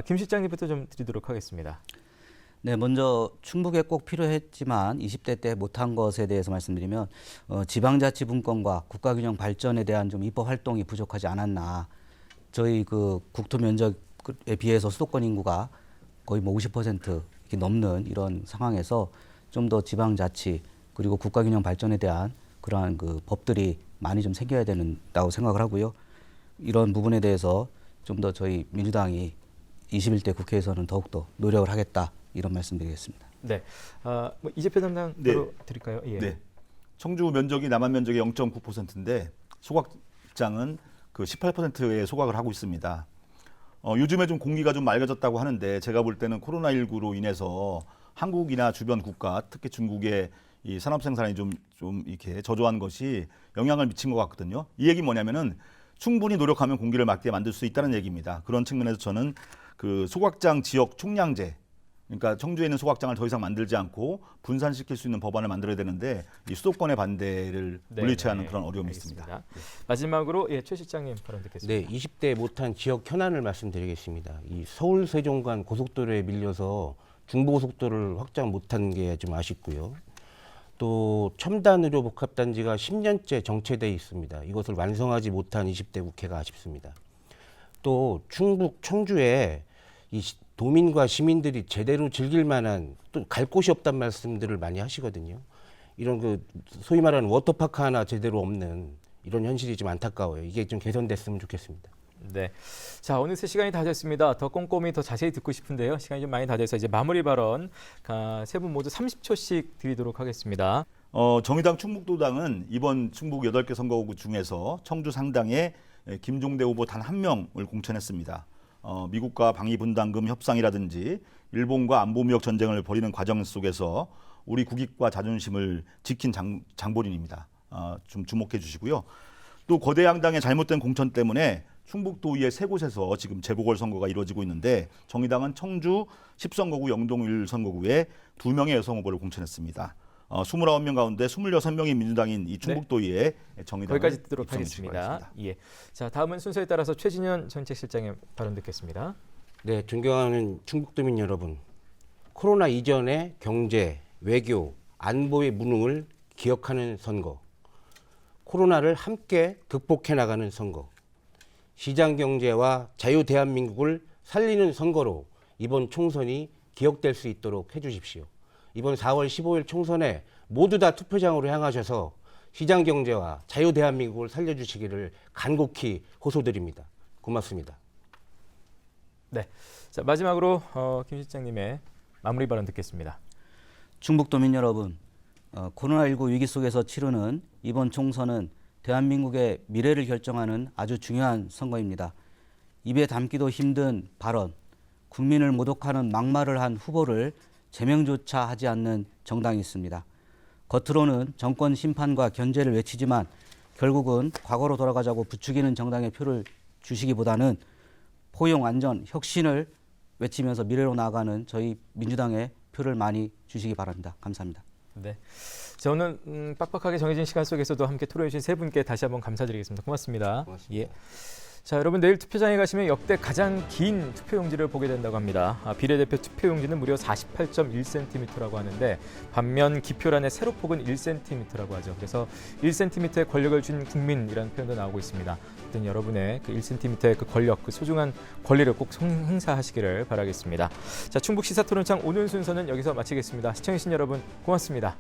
Speaker 1: 김 실장님부터 좀 드리도록 하겠습니다.
Speaker 2: 네, 먼저 충북에 꼭 필요했지만 20대 때 못한 것에 대해서 말씀드리면 지방자치 분권과 국가균형 발전에 대한 좀 입법 활동이 부족하지 않았나. 저희 그 국토 면적에 비해서 수도권 인구가 거의 뭐 50% 이렇게 넘는 이런 상황에서 좀 더 지방자치 그리고 국가균형 발전에 대한 그러한 그 법들이 많이 좀 생겨야 된다고 생각을 하고요. 이런 부분에 대해서 좀 더 저희 민주당이 21대 국회에서는 더욱더 노력을 하겠다. 이런 말씀드리겠습니다.
Speaker 1: 네, 뭐 이재표 담당 바로 드릴까요? 예.
Speaker 3: 네. 청주 면적이 남한 면적의 0.9%인데 소각장은 그 18%의 소각을 하고 있습니다. 요즘에 좀 공기가 좀 맑아졌다고 하는데 제가 볼 때는 코로나19로 인해서 한국이나 주변 국가, 특히 중국의 이 산업 생산이 좀 이렇게 저조한 것이 영향을 미친 것 같거든요. 이 얘기 뭐냐면은 충분히 노력하면 공기를 맑게 만들 수 있다는 얘기입니다. 그런 측면에서 저는 그 소각장 지역 총량제, 그러니까 청주에 있는 소각장을 더 이상 만들지 않고 분산시킬 수 있는 법안을 만들어야 되는데 이 수도권의 반대를 물리쳐야 하는 그런 어려움이 있습니다.
Speaker 1: 마지막으로 최 실장님 발언 듣겠습니다.
Speaker 4: 네, 20대 못한 지역 현안을 말씀드리겠습니다. 이 서울 세종 간 고속도로에 밀려서 중부고속도로를 확장 못한 게 좀 아쉽고요. 또 첨단 의료 복합단지가 10년째 정체돼 있습니다. 이것을 완성하지 못한 20대 국회가 아쉽습니다. 또 충북 청주에 이 도민과 시민들이 제대로 즐길 만한 또 갈 곳이 없단 말씀들을 많이 하시거든요. 이런 그 소위 말하는 워터파크 하나 제대로 없는 이런 현실이 좀 안타까워요. 이게 좀 개선됐으면 좋겠습니다.
Speaker 1: 네, 자, 어느새 시간이 다 됐습니다. 더 꼼꼼히 더 자세히 듣고 싶은데요. 시간이 좀 많이 다 돼서 이제 마무리 발언 세 분 모두 30초씩 드리도록 하겠습니다.
Speaker 3: 정의당 충북도당은 이번 충북 8개 선거구 중에서 청주 상당에 김종대 후보 단 한 명을 공천했습니다. 미국과 방위분담금 협상이라든지 일본과 안보무역 전쟁을 벌이는 과정 속에서 우리 국익과 자존심을 지킨 장본인입니다. 좀 주목해 주시고요. 또 거대 양당의 잘못된 공천 때문에 충북도의회 3곳에서 지금 재보궐선거가 이루어지고 있는데 정의당은 청주 10선거구 영동 1선거구에 2명의 여성 후보를 공천했습니다. 29명 가운데 26명이 민주당인 이 충북도의회 정의당을
Speaker 1: 거기까지 듣도록 하겠습니다. 예. 자, 다음은 순서에 따라서 최진현 정책실장의 발언 듣겠습니다.
Speaker 4: 네, 존경하는 충북도민 여러분. 코로나 이전의 경제, 외교, 안보의 무능을 기억하는 선거. 코로나를 함께 극복해 나가는 선거. 시장 경제와 자유 대한민국을 살리는 선거로 이번 총선이 기억될 수 있도록 해주십시오. 이번 4월 15일 총선에 모두 다 투표장으로 향하셔서 시장 경제와 자유 대한민국을 살려주시기를 간곡히 호소드립니다. 고맙습니다.
Speaker 1: 네, 자, 마지막으로 김 실장님의 마무리 발언 듣겠습니다.
Speaker 2: 충북도민 여러분, 코로나19 위기 속에서 치르는 이번 총선은 대한민국의 미래를 결정하는 아주 중요한 선거입니다. 입에 담기도 힘든 발언, 국민을 모독하는 막말을 한 후보를 제명조차 하지 않는 정당이 있습니다. 겉으로는 정권 심판과 견제를 외치지만 결국은 과거로 돌아가자고 부추기는 정당의 표를 주시기보다는 포용, 안전, 혁신을 외치면서 미래로 나아가는 저희 민주당의 표를 많이 주시기 바랍니다. 감사합니다.
Speaker 1: 네, 자, 오늘 빡빡하게 정해진 시간 속에서도 함께 토론해 주신 세 분께 다시 한번 감사드리겠습니다. 고맙습니다.
Speaker 4: 고맙습니다.
Speaker 1: 예. 자, 여러분 내일 투표장에 가시면 역대 가장 긴 투표용지를 보게 된다고 합니다. 비례대표 투표용지는 무려 48.1cm라고 하는데 반면 기표란의 세로폭은 1cm라고 하죠. 그래서 1cm의 권력을 준 국민이라는 표현도 나오고 있습니다. 어떤 여러분의 그 1cm의 그 권력, 그 소중한 권리를 꼭 행사하시기를 바라겠습니다. 자, 충북 시사토론창 오늘 순서는 여기서 마치겠습니다. 시청해주신 여러분 고맙습니다.